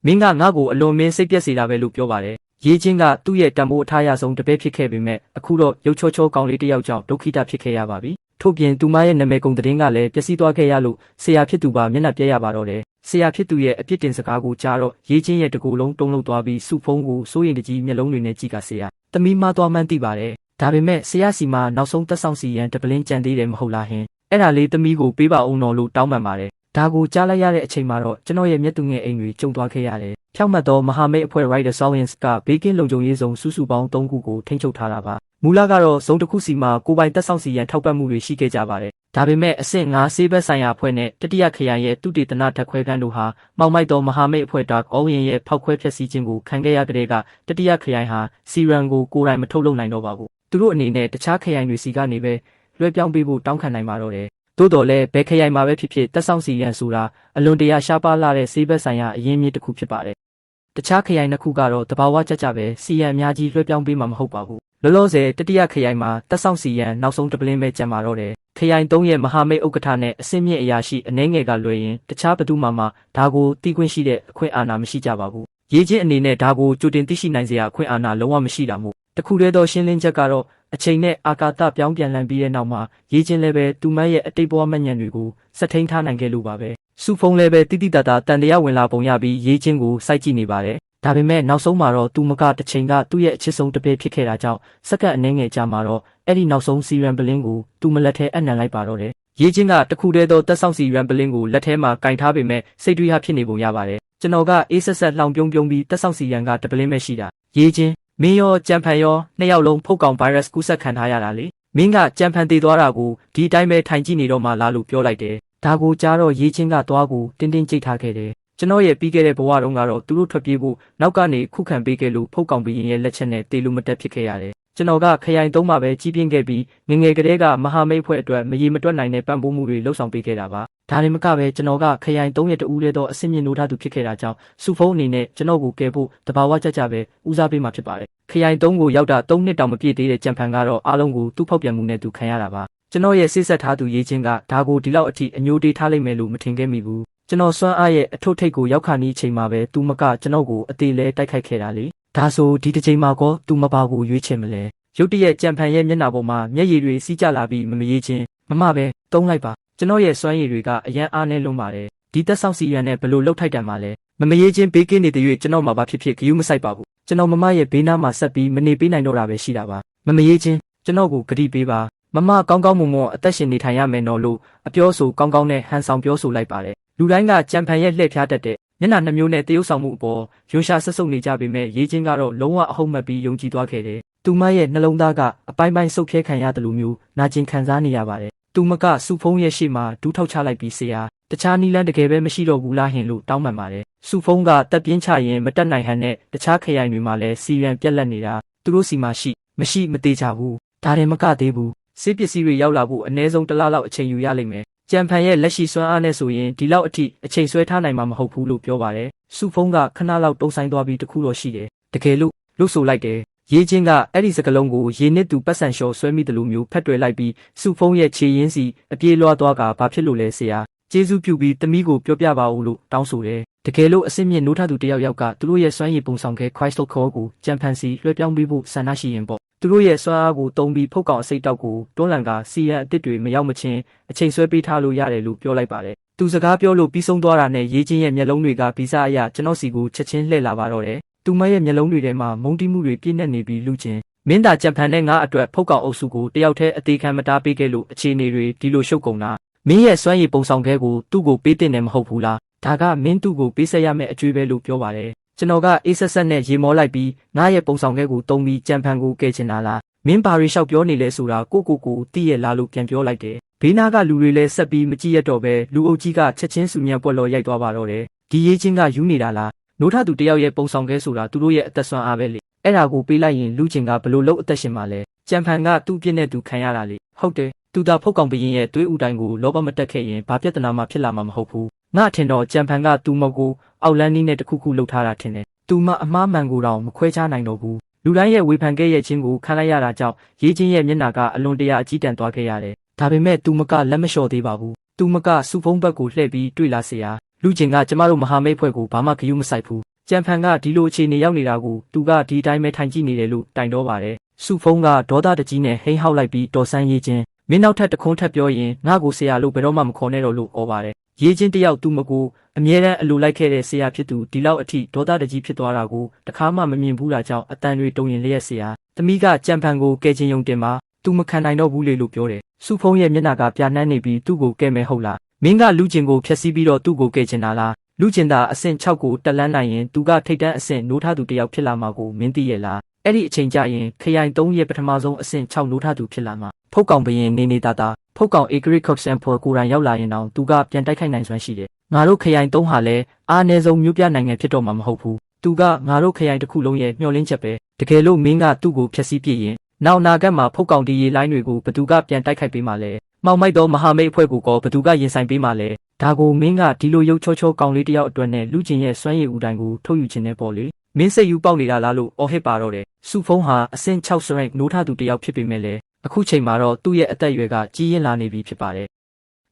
မင်းကငါ့ကိုအလွန်မင်းစိတ်ပြက်စေတာပဲလို့ပြောပါတယ်ရေးချင်းကသူ့ရဲ့တံမိုးအထားရဆုံးတပည့်ဖြစ်ခဲ့ပေမဲ့အခုတော့ရုပ်ချောကောင်လေးတစ်ယောက်ကြောင့်ဒုက္ခိတဖြစ်ခဲ့ရပါပြီထို့ပြင်သူမရဲ့နာမည်ကုန်သတင်းကလည်းပျက်စီးသွားခဲ့ရလို့ဆရာဖြစ်သူပါမျက်နှာပြက်ရပါတော့တယ်ဆ ဆရာဖြစ်သူရဲ့အပြစ်တင်စကားကိုကြားတော့ရေးချင်းရဲ့တကူလုံးတုံးလုံးသွားပြီးစုဖုံးကိုစိုးရင်တကြီးမျက်လုံးတွေနဲ့ကြည့်ကဆရာသမီးမသွားမှန်းသိပါတယ်ဒါပေမဲ့ဆရာစီမှာနောက်ဆုံးသက်ဆောင်စီရန်တပလင်းကြံသေးတယ်မဟုတ်လားဟင်အဲ့ဒါလေးသမီးကိုပေးပါအောင်တော်လို့တောင်းပန်ပါတယ်ဒါကိုကြားလိုက်ရတဲ့အချိန်မှာတော့ကျွန်တော်ရဲ့မျက်သူငယ်အိမ်တွေကျုံသွားခဲ့ရတယ်ဖြောက်မှတ်သောမဟာမိတ်အဖွဲ့ Rider Science ကဘေးကင်းလုံခြုံရေးဆောင်စုစုပေါင်း3ခုကိုထိန်းချုပ်ထားတာပါမူလကတော့ဇုံတစ်ခုစီမှာကိုပိုင်သက်ဆောင်စီရန်ထောက်ပံ့မှုတွေရှိခဲ့ကြပါတယ်ဒါပေမဲ့အဆင့်9ဆေးဘက်ဆိုင်ရာအဖွဲ့နဲ့တတိယခရိုင်ရဲ့တုတေသနဓာတ်ခွဲခန်းတို့ဟာမှောင်မိုက်သောမဟာမိတ်အဖွဲ့တာအော်ရင်ရဲ့ဖောက်ခွဲဖျက်ဆီးခြင်းကိုခံခဲ့ရတဲ့ကတတိယခရိုင်ဟာစီရန်ကိုကိုယ်တိုင်မထုတ်လုပ်နိုင်တော့ပါဘူးသူတို့အနေနဲ့တခြားခရိုင်တွေစီကနေပဲလွှဲပြောင်းပေးဖို့တောင်းခံနိုင်ပါတော့တယ်သို့တော်လည်းဘယ်ခရိုင်မှာပဲဖြစ်ဖြစ်တက်ဆောင်စီရန်ဆိုတာအလွန်တရာရှားပါးလာတဲ့ဆေးဘက်ဆိုင်ရာအရင်းမြစ်တစ်ခုဖြစ်ပါတယ်တခြားခရိုင်နှစ်ခုကတော့တဘာဝကြကြပဲစီရန်အများကြီးလွှဲပြောင်းပေးမှာမဟုတ်ပါဘူးလောလောဆယ်တတိယခရိုင်မှာတက်ဆောင်စီရန်နောက်ဆုံးတပလင်းပဲကျန်ပါတော့တယ်ခရိုင်3ရဲ့မဟာမိတ်ဥက္ကဋ္ဌနဲ့အစင်းမြင့်အရာရှိအနှဲငယ်ကလွှဲရင်တခြားဘသူမှဒါကိုတီးခွင့်ရှိတဲ့အခွင့်အာဏာမရှိကြပါဘူးရေးချင်းအနေနဲ့ဒါကိုကြိုတင်သိရှိနိုင်စရာအခွင့်အာဏာလုံးဝမရှိတာမို့တခုတည်းသောရှင်းလင်းချက်ကတော့အချိန်နဲ့အာကာသပြောင်းပြန်လှန်ပြီးတဲ့နောက်မှာရေးချင်းလည်းပဲတူမန်းရဲ့အတိတ်ဘဝမှတ်ဉာဏ်တွေကိုစက်ထိန်ထားနိုင်ခဲ့လို့ပါပဲစုဖုံးလည်းပဲတိတိတတ်တာတန်တရားဝင်လာပုံရပြီးရေးချင်းကိုစိုက်ကြည့်နေပါတယ်ဒါပေမဲ့နောက်ဆုံးမှာတော့သူမကတစ်ချိန်ကသူ့ရဲ့အချစ်ဆုံးတစ်ပည့်ဖြစ်ခဲ့တာကြောင့်စက္ကန့်အနည်းငယ်ကြာမှာတော့အဲ့ဒီနောက်ဆုံးစီရန်ပလင်းကိုသူမလက်ထဲအနံလိုက်ပါတော့တယ်ရေးချင်းကတခုတည်းသောတက်ဆောင်စီရန်ပလင်းကိုလက်ထဲမှာကင်ထားပေမဲ့စိတ်တွေးဟာဖြစ်နေပုံရပါတယ်ကျွန်တော်ကအေးဆက်ဆက်လှောင်ပြုံးပြုံးပြီးတက်ဆောင်စီရန်ကတပလင်းပဲရှိတာရေးချင်းမင်းရောကြံဖန်ရောနှစ်ယောက်လုံးဖုတ်ကောင်ဗိုင်းရပ်စ်ကူးစက်ခံထားရတာလေမင်းကကြံဖန်တည်သွားတာကိုဒီအတိုင်းပဲထိုင်ကြည့်နေတော့မှလားလို့ပြောလိုက်တယ်ဒါကိုကြားတော့ရေးချင်းကသွားကိုတင်းတင်းကြိတ်ထားခဲ့တယ်ကျွန်တော်ရဲ့ပြီးခဲ့တဲ့ဘဝတုန်းကတော့သူတို့ထွက်ပြေးဖို့နောက်ကနေခုခံပေးခဲ့လို့ဖုတ်ကောင်ဘီရင်ရဲ့လက်ချက်နဲ့တေလူမတက်ဖြစ်ခဲ့ရတယ်ကျွန်တော်ကခရိုင်3မှာပဲကြီးပြင်းခဲ့ပြီးငငယ်ကလေးကမဟာမိတ်ဖွဲ့အတွက်မရေမတွက်နိုင်တဲ့ပံ့ပိုးမှုတွေလှုပ်ဆောင်ပေးခဲ့တာပါဒါတွေမကပဲကျွန်တော်ကခရိုင်3ရဲ့တူးရဲသောအဆင့်မြင့်နိုးထားသူဖြစ်ခဲ့တာကြောင့်စုဖုံးအနေနဲ့ကျွန်တော်ကိုကယ်ဖို့တဘာဝကြကြပဲဦးစားပေးမှာဖြစ်ပါတယ်ခရိုင်3ကိုရောက်တာ3နှစ်တောင်မပြည့်သေးတဲ့ကြံဖန်ကတော့အားလုံးကိုသူ့ဖောက်ပြန်မှုနဲ့သူခံရတာပါကျွန်တော်ရဲ့စိတ်ဆက်ထားသူရေးချင်းကဒါကိုဒီလောက်အထိအညိုတေးထားလိုက်မယ်လို့မထင်ခဲ့မိဘူးကျွန်တော်စွမ်းအားရဲ့အထုပ်ထိပ်ကိုရောက်ခါနီးချိန်မှာပဲသူမကကျွန်တော်ကိုအသေးလဲတိုက်ခိုက်ခဲ့တာလေဒါဆိုဒီတစ်ချိန်မှာကောသူမပါကိုရွေးချယ်မလဲရုတ်တရက်ကြံဖန်ရဲ့မျက်နှာပေါ်မှာမျက်ရည်တွေစီးကျလာပြီးမရေးချင်းမပဲတုံးလိုက်ပါကျွန်တော်ရဲ့စွမ်းရည်တွေကအရန်အားနဲ့လွန်းပါတယ်ဒီသက်ဆောင်စီရန်နဲ့ဘလို့လှုပ်ထိုက်တန်ပါလဲမရေးချင်းဘေးကင်းနေတဲ့၍ကျွန်တော်မှာဘာဖြစ်ဖြစ်ဂယုမဆိုင်ပါဘူးကျွန်တော်မရဲ့ဘေးနားမှာဆက်ပြီးမနေပေးနိုင်တော့တာပဲရှိတာပါမရေးချင်းကျွန်တော်ကိုဂတိပေးပါကောင်းကောင်းမွန်မွန်အသက်ရှင်နေထိုင်ရမယ်နော်လို့အပြောဆိုကောင်းကောင်းနဲ့ဟန်ဆောင်ပြောဆိုလိုက်ပါတယ်လူတိုင်းကကြံဖန်ရဲ့လှည့်ဖျားတတ်တဲ့မျက်နှာနှမျိုးနဲ့တရုပ်ဆောင်မှုအပေါ်ရွှန်ရှာဆက်ဆုပ်နေကြပေမဲ့ရေးချင်းကတော့လုံးဝအဟုတ်မှတ်ပြီးယုံကြည်သွားခဲ့တယ်သူမရဲ့နှလုံးသားကအပိုင်းပိုင်းဆုပ်ခဲခံရတယ်လို့မျိုးနာကျင်ခံစားနေရပါတယ်သူမကစုဖုံးရဲ့ရှေ့မှာဒူးထောက်ချလိုက်ပြီးဆရာတခြားနီလန်းတကယ်ပဲမရှိတော့ဘူးလားဟင်လို့တောင်းပန်ပါတယ်စုဖုံးကတက်ပြင်းချရင်မတက်နိုင်ဟန်နဲ့တခြားခရိုင်တွေမှာလည်းစီရန်ပြက်လက်နေတာသူတို့စီမှာမရှိမသေးကြဘူးဒါရင်မကသေးဘူးစေးပစ္စည်းတွေရောက်လာဖို့အနည်းဆုံးတစ်လလောက်အချိန်ယူရလိမ့်မယ်ကြံဖန်ရဲ့လက်ရှိစွမ်းအားနဲ့ဆိုရင်ဒီလောက်အထိအချိန်ဆွဲထားနိုင်မှာမဟုတ်ဘူးလို့ပြောပါတယ်စုဖုံးကခဏလောက်တုံးဆိုင်သွားပြီးတခုတော့ရှိတယ်တကယ်လို့ဆိုလိုက်တယ်ရေးချင်းကအဲ့ဒီစကလုံးကိုရေနစ်သူပတ်စံလျှော်ဆွဲမိတယ်လို့မျိုးဖက်တွယ်လိုက်ပြီးစုဖုံးရဲ့ခြေရင်းစီအပြေးလွှားသွားကဘာဖြစ်လို့လဲဆရာကျေးဇူးပြုပြီးတမီးကိုပြောပြပါဦးလို့တောင်းဆိုတယ်တကယ်လို့အစ်စ်မြင့်နိုးထသူတယောက်ကသူတို့ရဲ့စွမ်းရည်ပုံဆောင်ခဲ့ Crystal Core ကိုကြံဖန်စီလွှဲပြောင်းပေးဖို့ဆန္ဒရှိရင်ပေါ့သူတို့ရဲ့စွမ်းအားကိုတုံးပြီးဖုတ်ကောင်အစိတ်တောက်ကိုတွန်းလန်ကစီရန်အစ်စ်တွေမရောက်မချင်းအချိန်ဆွဲပေးထားလို့ရတယ်လို့ပြောလိုက်ပါတယ်သူစကားပြောလို့ပြီးဆုံးသွားတာနဲ့ရေးချင်းရဲ့မျက်လုံးတွေကဗီဇအရကျွန်တော်စီကိုချက်ချင်းလှည့်လာပါတော့တယ်သူမရဲ့မျက်လုံးတွေထဲမှာမုန်းတီးမှုတွေပြည့်နေနေပြီးလူချင်းမင်းသာကြံဖန်တဲ့ငါအတွက်ဖုတ်ကောင်အုပ်စုကိုတယောက်တည်းအသေးခံမတားပေးခဲ့လို့အခြေအနေတွေဒီလိုရှုပ်ကုန်တာမင်းရဲ့စွမ်းရည်ပုံဆောင်ခဲကိုသူ့ကိုပေးတင်တယ်မဟုတ်ဘူးလားဒါကမင်းသူ့ကိုပေးဆက်ရမယ့်အကျွေးပဲလို့ပြောပါတယ်ကျွန်တော်ကအေးဆက်ဆက်နဲ့ရေမောလိုက်ပြီးငါရဲ့ပုံဆောင်ခဲကိုတုံးပြီးကြံဖန်ကိုကဲချင်တာလားမင်းဘာရီလျှောက်ပြောနေလဲဆိုတာကိုတီးရဲ့လားလို့ပြန်ပြောလိုက်တယ်ဘေးနားကလူတွေလည်းဆက်ပြီးမကြည့်ရတော့ပဲလူအုပ်ကြီးကချက်ချင်းစုညံပွက်လော်ရိုက်သွားပါတော့တယ်ဒီရေးချင်းကယူနေတာလားနိုးထသူတယောက်ရဲ့ပုံဆောင်ခဲဆိုတာသူတို့ရဲ့အသက်ဆွမ်းအားပဲလေအဲ့ဒါကိုပေးလိုက်ရင်လူချင်းကဘလို့လုံးအသက်ရှင်ပါလဲကြံဖန်ကသူ့ပြစ်နဲ့သူခံရတာလေဟုတ်တယ်သူသာဖုတ်ကောင်ပရင်ရဲ့သွေးဥတိုင်းကိုလောဘမတက်ခဲ့ရင်ဘာပြဿနာမှဖြစ်လာမှာမဟုတ်ဘူးငါထင်တော့ကြံဖန်ကသူ့မကိုအောက်လန်းနီးနဲ့တခုခုလှုပ်ထားတာထင်တယ်သူမအမားမှန်ကိုတော့မခွဲခြားနိုင်တော့ဘူးလူတိုင်းရဲ့ဝေဖန်ခဲ့ရဲ့ချင်းကိုခံလိုက်ရတာကြောင့်ရေးချင်းရဲ့မျက်နှာကအလွန်တရာအကြီးတန်းသွားခဲ့ရတယ်ဒါပေမဲ့သူမကလက်မလျှော့သေးပါဘူးသူမကစုဖုံးဘက်ကိုလှည့်ပြီးတွေ့လာเสียလူချင်းကကျမတို့မဟာမိတ်ဖွဲ့ကိုဘာမှဂရုမစိုက်ဘူးကြံဖန်ကဒီလိုအခြေအနေရောက်နေတာကိုသူကဒီတိုင်းပဲထိုင်ကြည့်နေတယ်လို့တိုင်တော့ပါတယ်စုဖုံးကဒေါသတကြီးနဲ့ဟိန်းဟောက်လိုက်ပြီးတော်ဆန်းရေးချင်းမင်းနောက်ထပ်တခွန်းထပ်ပြောရင်ငါ့ကိုဆရာလို့ဘယ်တော့မှမခေါ်နဲ့တော့လို့ဩပါတယ် ရေးချင်းတယောက်သူမကိုအမြဲတမ်းအလိုလိုက်ခဲ့တဲ့ဆရာဖြစ်သူဒီလောက်အထိဒေါသတကြီးဖြစ်သွားတာကိုတခါမှမမြင်ဘူးတာကြောင့်အတန်တွေတုံရင်လျက်ဆရာသမီးကကြံဖန်ကိုကဲချင်းယုံတင်မှာသူမခံနိုင်တော့ဘူးလေလို့ပြောတယ်စုဖုံးရဲ့မျက်နှာကပြနှမ်းနေပြီးသူ့ကိုကဲမယ်ဟုတ်လားမင်းကလူကျင်ကိုဖျက်ဆီးပြီးတော့သူ့ကိုကဲချင်တာလားလူကျင်တာအဆင့်6ကိုတက်လန်းနိုင်ရင်သူကထိတ်တန်းအဆင့်နိုးထားသူတယောက်ဖြစ်လာမှာကိုမင်းသိရဲ့လားအဲ့ဒီအချိန်ကျရင်ခရိုင်3ရဲ့ပထမဆုံးအဆင့်6နိုးထားသူဖြစ်လာမှာဖုတ်ကောင်ဘရင်နေနေတာတာဖုတ်ကောင်အေဂရစ်ကော့ဆန်ဖော်ကိုရန်ရောက်လာရင်တော့သူကပြန်တိုက်ခိုက်နိုင်စွမ်းရှိတယ်ငါတို့ခရိုင်3ဟာလည်းအားအနည်းဆုံးမြို့ပြနိုင်ငံဖြစ်တော့မှာမဟုတ်ဘူးသူကငါတို့ခရိုင်တစ်ခုလုံးရဲ့မျှော်လင့်ချက်ပဲတကယ်လို့မင်းကသူ့ကိုဖျက်ဆီးပြစ်ရင်နောက်နာဂတ်မှာဖုတ်ကောင်ဒီရေလိုင်းတွေကိုဘသူကပြန်တိုက်ခိုက်ပေးမှလဲမောင်မိုက်သောမဟာမိတ်အဖွဲ့ကိုဘသူကရင်ဆိုင်ပေးမှလဲဒါကိုမင်းကဒီလိုရုပ်ချောချောကောင်လေးတယောက်အတွက်နဲ့လူချင်းရဲ့စွမ်းရည်ဦးတိုင်းကိုထုတ်ယူခြင်းနဲ့ပေါ့လေမင်းစိတ်ယူပေါက်နေတာလားလို့အော်ဟစ်ပါတော့တယ်စုဖုံးဟာအဆင့်6စရိုက်နိုးထသူတယောက်ဖြစ်ပေမဲ့လည်းအခုချိန်မှာတော့သူ့ရဲ့အသက်အရွယ်ကကြီးရင်လာနေပြီဖြစ်ပါတယ်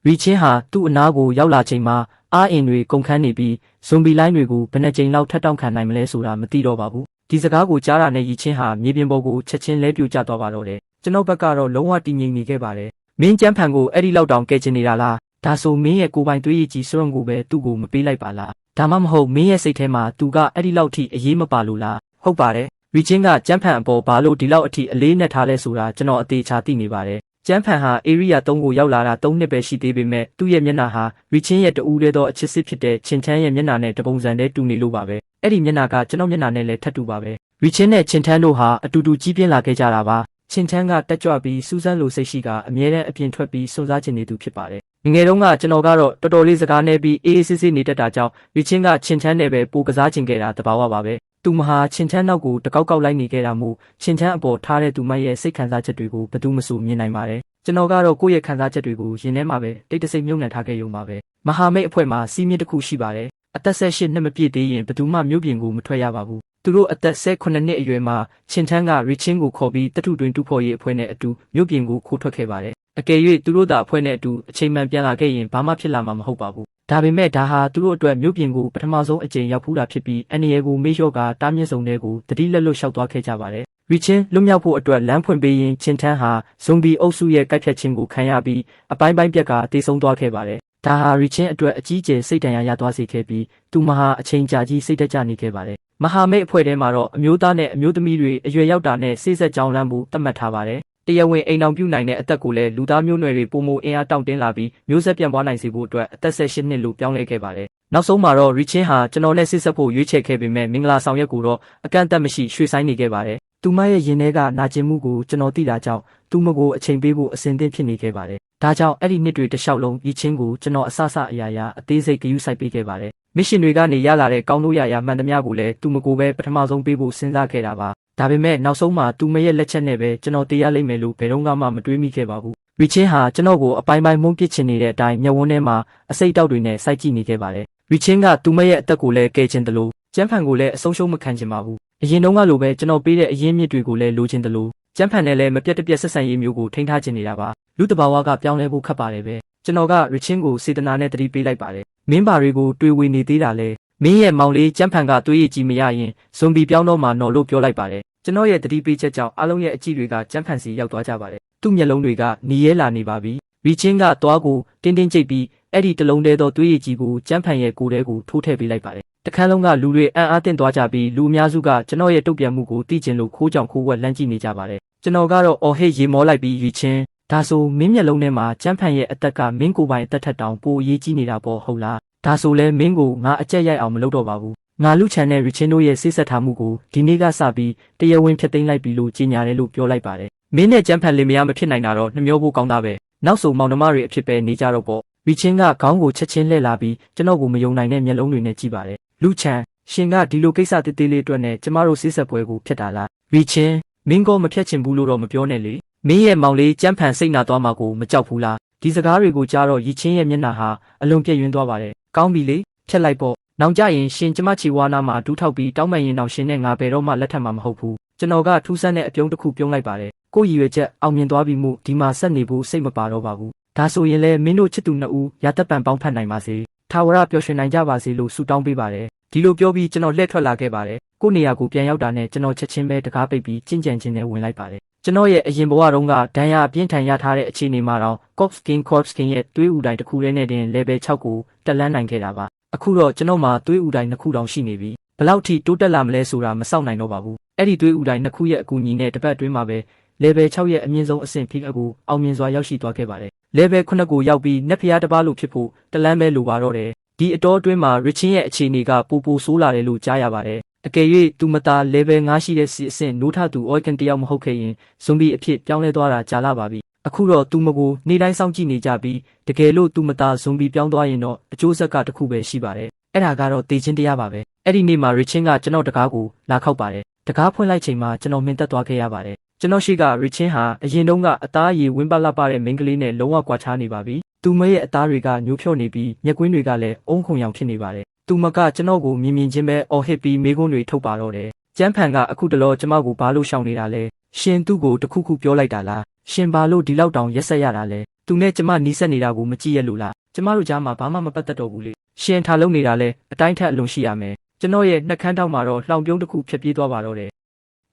ရီချင်းဟာသူ့အနားကိုရောက်လာချိန်မှာအားအင်တွေကုန်ခန်းနေပြီးဇွန်ဘီလိုင်းတွေကိုဘယ်နှကြိမ်လောက်ထပ်တောင့်ခံနိုင်မလဲဆိုတာမသိတော့ပါဘူးဒီစကားကိုကြားတာနဲ့ရီချင်းဟာမြေပြင်ပေါ်ကိုချက်ချင်းလဲပြိုကျသွားပါတော့တယ်ကျွန်တော်ဘက်ကတော့လုံးဝတည်ငြိမ်နေခဲ့ပါတယ်မင်းကျန်းဖန်ကိုအဲ့ဒီလောက်တောင်ကဲချင်နေတာလားဒါဆိုမင်းရဲ့ကိုယ်ပိုင်သွေးရည်ကြီးစွန့်ကိုပဲသူ့ကိုမပေးလိုက်ပါလားဒါမှမဟုတ်မင်းရဲ့စိတ်ထဲမှာသူကအဲ့ဒီလောက်ထိအရေးမပါလို့လားဟုတ်ပါတယ်ရီချင်းကကျန်းဖန်အပေါ်ဘာလို့ဒီလောက်အထိအလေးနဲ့ထားလဲဆိုတာကျွန်တော်အသေးချာသိနေပါတယ်ကျန်းဖန်ဟာ area 3ကိုရောက်လာတာ3နှစ်ပဲရှိသေးပေမဲ့သူ့ရဲ့မျက်နှာဟာရီချင်းရဲ့တူးရဲသောအချစ်စစ်ဖြစ်တဲ့ချင်းချမ်းရဲ့မျက်နှာနဲ့တပုံစံတည်းတူနေလို့ပါပဲအဲ့ဒီမျက်နှာကကျွန်တော်မျက်နှာနဲ့လည်းထပ်တူပါပဲရီချင်းနဲ့ချင်းထန်းတို့ဟာအတူတူကြီးပြင်းလာခဲ့ကြတာပါချင်းချမ်းကတက်ကြွပြီးစူးစမ်းလိုစိတ်ရှိကအမြဲတမ်းအပြင်ထွက်ပြီးစွန့်စားချင်နေသူဖြစ်ပါတယ်ငငယ်တုန်းကကျွန်တော်ကတော့တော်တော်လေးစကားနဲ့ပြီးအေးအေးဆေးဆေးနေတတ်တာကြောင့်ရီချင်းကချင်းချမ်းနဲ့ပဲပိုကစားချင်ခဲ့တာတဘာဝပါပဲသူမဟာချင်းချမ်းနောက်ကိုတကောက်ကောက်လိုက်နေခဲ့တာမို့ချင်းချမ်းအပေါ်ထားတဲ့သူမရဲ့စိတ်ခံစားချက်တွေကိုဘယ်သူမှမဆိုမြင်နိုင်ပါတယ်ကျွန်တော်ကတော့ကိုယ့်ရဲ့ခံစားချက်တွေကိုရင်ထဲမှာပဲတိတ်တဆိတ်မြုပ်နှံထားခဲ့ရုံပါပဲမဟာမိတ်အဖွဲ့မှာစီးမြင့်တစ်ခုရှိပါတယ်အသက်18နှစ်မပြည့်သေးရင်ဘယ်သူမှမြို့ပြင်ကိုမထွက်ရပါဘူးသူတို့အသက်18နှစ်အရွယ်မှာချင်းချမ်းကရီချင်းကိုခေါ်ပြီးတထုတွင်တူဖို့ရေးအဖွဲ့နဲ့အတူမြို့ပြင်ကိုခိုးထွက်ခဲ့ပါတယ်အကယ်၍သူတို့သာအဖွဲ့နဲ့အတူအချိန်မှန်ပြန်လာခဲ့ရင်ဘာမှဖြစ်လာမှာမဟုတ်ပါဘူးဒါပေမဲ့ဒါဟာသူတို့အတွက်မြို့ပြင်ကိုပထမဆုံးအကြိမ်ရောက်ဖူးတာဖြစ်ပြီးအန်နီယေကိုမေ့လျော့ကတားမြစ်စုံတဲ့ကိုတတိလက်လွတ်လျှောက်သွားခဲ့ကြပါတယ်ရီချင်းလွတ်မြောက်ဖို့အတွက်လမ်းဖွင့်ပေးရင်ချင်းထန်းဟာဇွန်ဘီအုပ်စုရဲ့ကိုက်ဖြတ်ခြင်းကိုခံရပြီးအပိုင်းပိုင်းပြက်ကတေဆုံးသွားခဲ့ပါတယ်ဒါဟာရီချင်းအတွက်အကြီးအကျယ်စိတ်ဒဏ်ရာရသွားစေခဲ့ပြီးသူမဟာအချိန်ကြာကြီးစိတ်တက်ကြနေခဲ့ပါတယ်မဟာမိတ်အဖွဲ့ထဲမှာတော့အမျိုးသားနဲ့အမျိုးသမီးတွေအရွယ်ရောက်တာနဲ့စိတ်ဆက်ကြောင်းလမ်းမှုသတ်မှတ်ထားပါတယ်တရားဝင်အိမ်အောင်ပြုနိုင်တဲ့အသက်ကိုလည်းလူသားမျိုးနွယ်တွေပုံမအင်အားတောင့်တင်းလာပြီးမျိုးဆက်ပြန့်ပွားနိုင်စေဖို့အတွက်အသက်18နှစ်လို့ပြောင်းလဲခဲ့ပါတယ်နောက်ဆုံးမှာတော့ရီချင်းဟာကျွန်တော်နဲ့စစ်ဆက်ဖို့ရွေးချယ်ခဲ့ပေမဲ့မင်္ဂလာဆောင်ရွက်ကိုတော့အကန့်အသတ်မရှိရွှေ့ဆိုင်းနေခဲ့ပါတယ်သူမရဲ့ရင်ထဲကနာကျင်မှုကိုကျွန်တော်သိတာကြောင့်သူမကိုအချိန်ပေးဖို့အစဉ်သင့်ဖြစ်နေခဲ့ပါတယ်ဒါကြောင့်အဲ့ဒီနှစ်တွေတစ်လျှောက်လုံးရီချင်းကိုကျွန်တော်အဆအဆအရာရာအသေးစိတ်ဂရုစိုက်ပေးခဲ့ပါတယ်မစ်ရှင်တွေကနေရလာတဲ့ကောင်းတို့ရမှန်သမျှကိုလည်းသူမကိုပဲပထမဆုံးပေးဖို့စဉ်းစားခဲ့တာပါဒါပေမဲ့နောက်ဆုံးမှာသူမရဲ့လက်ချက်နဲ့ပဲကျွန်တော်တရားလိမ့်မယ်လို့ဘယ်တော့မှမတွေးမိခဲ့ပါဘူးရီချင်းဟာကျွန်တော်ကိုအပိုင်းပိုင်းမုန်းပစ်ချင်နေတဲ့အတိုင်းမျက်ဝန်းထဲမှာအစိတ်တောက်တွေနဲ့စိုက်ကြည့်နေခဲ့ပါတယ်ရီချင်းကသူမရဲ့အသက်ကိုလည်းကယ်ချင်တယ်လို့ကျန်းဖန်ကိုလည်းအဆုံးရှုံးမခံချင်ပါဘူးအရင်တုန်းကလိုပဲကျွန်တော်ပေးတဲ့အရင်းမြစ်တွေကိုလည်းလိုချင်တယ်လို့ကျန်းဖန်နဲ့လည်းမပြတ်တပြတ်ဆက်ဆံရေးမျိုးကိုထိန်းထားချင်နေတာပါလူတဘာဝကပြောင်းလဲဖို့ခက်ပါတယ်ပဲကျွန်တော်ကရီချင်းကိုစေတနာနဲ့တတိပေးလိုက်ပါတယ်မင်းပါတွေကိုတွေးဝေနေသေးတာလဲမင်းရဲ့မောင်လေးကျန်းဖန်ကသွေးရည်ကြီးမရရင်ဇွန်ဘီပြောင်းတော့မှနော်လို့ပြောလိုက်ပါတယ်ကျွန်တော်ရဲ့တတိပေးချက်ကြောင့်အားလုံးရဲ့အကြည့်တွေကကျန်းဖန်စီရောက်သွားကြပါတယ်သူ့မျက်လုံးတွေကနီးရဲလာနေပါပြီရီချင်းကသွားကိုတင်းတင်းကြိတ်ပြီးအဲ့ဒီတလုံးတဲသောသွေးရည်ကြီးကိုကျန်းဖန်ရဲ့ကိုယ်ထဲကိုထိုးထည့်ပေးလိုက်ပါတယ်တခန်းလုံးကလူတွေအံ့အားသင့်သွားကြပြီးလူအများစုကကျွန်တော်ရဲ့တုတ်ပြန်မှုကိုသိကျင်လို့ခိုးကြောင်ခိုးဝက်လန့်ကြည့်နေကြပါတယ်ကျွန်တော်ကတော့အော်ဟစ်ရေမောလိုက်ပြီးရီချင်းဒါဆိုမင်းမျက်လုံးထဲမှာကျန်းဖန်ရဲ့အသက်ကမင်းကိုယ်ပိုင်အသက်ထက်တောင်ပိုအရေးကြီးနေတာပေါ့ဟုတ်လားဒါဆိုလဲမင်းကိုငါအကြက်ရိုက်အောင်မလုပ်တော့ပါဘူးငါလူချန်နဲ့ရီချင်းတို့ရဲ့စိတ်ဆက်ထားမှုကိုဒီနေ့ကစပြီးတရားဝင်ဖျက်သိမ်းလိုက်ပြီလို့ကြေညာတယ်လို့ပြောလိုက်ပါတယ်မင်းနဲ့ကျန်းဖန်လင်မယားမဖြစ်နိုင်တာတော့နှမျောဖို့ကောင်းတာပဲနောက်ဆိုမောင်နှမတွေအဖြစ်ပဲနေကြတော့ပေါ့ရီချင်းကခေါင်းကိုချက်ချင်းလှည့်လာပြီးကျွန်တော်ကိုမယုံနိုင်တဲ့မျက်လုံးတွေနဲ့ကြည့်ပါတယ်လူချန်ရှင်ကဒီလိုကိစ္စတေးသေးလေးအတွက်နဲ့ကျမတို့စိတ်ဆက်ပွဲကိုဖျက်တာလားရီချင်းမင်းကမဖျက်ချင်ဘူးလို့တော့မပြောနဲ့လေမင်းရဲ့မောင်လေးကျန်းဖန်စိတ်နာသွားမှာကိုမကြောက်ဘူးလားဒီစကားတွေကိုကြားတော့ရီချင်းရဲ့မျက်နှာဟာအလွန်ပြည့်ယွင်းသွားပါတယ်ကောင်းပြီလေဖျက်လိုက်ပေါ့နောင်ကြရင်ရှင်ကျမချီဝါနာမှာဒူးထောက်ပြီးတောင်းပန်ရင်တော့ရှင်နဲ့ငါဘယ်တော့မှလက်ထပ်မှာမဟုတ်ဘူးကျွန်တော်ကထူးဆန်းတဲ့အပြုံးတစ်ခုပြုံးလိုက်ပါတယ်ကိုရည်ရွယ်ချက်အောင်မြင်သွားပြီမို့ဒီမှာဆက်နေဖို့စိတ်မပါတော့ပါဘူးဒါဆိုရင်လည်းမင်းတို့ချစ်သူနှစ်ဦးရာသက်ပံပေါင်းဖက်နိုင်ပါစေထာဝရပျော်ရွှင်နိုင်ကြပါစေလို့ဆုတောင်းပေးပါတယ်ဒီလိုပြောပြီးကျွန်တော်လှည့်ထွက်လာခဲ့ပါတယ်ကိုနေရာကိုပြန်ရောက်တာနဲ့ကျွန်တော်ချက်ချင်းပဲတကားပိတ်ပြီးကြင်ကြံချင်းနဲ့ဝင်လိုက်ပါတယ် ကျွန်တော်ရဲ့အရင်ဘဝတုန်းကဒဏ်ရာအပြင်းထန်ရထားတဲ့အခြေအနေမှာတော့ Corpse King ရဲ့သွေးဥတိုင်းတစ်ခုတည်းနဲ့တင် level 6ကိုတက်လန်းနိုင်ခဲ့တာပါအခုတော့ကျွန်တော်မှာသွေးဥတိုင်း2ခုတောင်ရှိနေပြီဘလောက်ထိတိုးတက်လာမလဲဆိုတာမစောင့်နိုင်တော့ပါဘူးအဲ့ဒီသွေးဥတိုင်း2ခုရဲ့အကူအညီနဲ့တစ်ပတ်အတွင်းမှာပဲ level 6ရဲ့အမြင့်ဆုံးအဆင့် peak ကိုအောင်မြင်စွာရောက်ရှိသွားခဲ့ပါတယ် level 9ကိုရောက်ပြီးနက်ဖျားတစ်ပါးလို့ဖြစ်ဖို့တလန်းပဲလိုပါတော့တယ်ဒီအတော်အတွင်းမှာ Richin ရဲ့အခြေအနေကပိုဆိုးလာတယ်လို့ကြားရပါတယ်အကယ်၍သူမသား level 5ရှိတဲ့စီအဆင့်နိုးထသူ Organ တယောက်မဟုတ်ခဲ့ရင် zombie အဖြစ်ပြောင်းလဲသွားတာကြာလာပါပြီအခုတော့သူမကိုနေ့တိုင်းစောင့်ကြည့်နေကြပြီးတကယ်လို့သူမသား zombie ပြောင်းသွားရင်တော့အကျိုးဆက်ကတစ်ခုပဲရှိပါတယ်အဲ့ဒါကတော့တေချင်းတရားပါပဲအဲ့ဒီနေ့မှာ Richin ကကျွန်တော်တကားကိုလာခောက်ပါတယ်တကားဖွင့်လိုက်ချိန်မှာကျွန်တော်မြင်သက်သွားခဲ့ရပါတယ်ကျွန်တော်ရှိက Richin ဟာအရင်တုန်းကအသားအရည်ဝင်းပတ်လာပါတဲ့မိန်းကလေးနဲ့လုံးဝကွာခြားနေပါပြီသူမရဲ့အသားတွေကညှိုးဖြော့နေပြီးမျက်ကွင်းတွေကလည်းအုံခုံရောင်ဖြစ်နေပါတယ်သူမကကျွန်တော်ကိုမြင်ချင်းပဲအော်ဟစ်ပြီးမေးခွန်းတွေထုတ်ပါတော့တယ်ကျန်းဖန်ကအခုတလောကျွန်မကိုဘာလို့ရှောင်နေတာလဲရှင်သူ့ကိုတခုခုပြောလိုက်တာလားရှင်ဘာလို့ဒီလောက်တောင်ရက်ဆက်ရတာလဲသူနဲ့ကျမနီးစပ်နေတာကိုမကြည့်ရလို့လားကျမတို့ကြားမှာဘာမှမပတ်သက်တော့ဘူးလေရှင်ထားလုံးနေတာလဲအတိုင်းထက်အလွန်ရှိရမယ်ကျွန်တော်ရဲ့နှက်ခမ်းထောက်မှာတော့လှောင်ပြုံးတစ်ခုဖြတ်ပြေးသွားပါတော့တယ်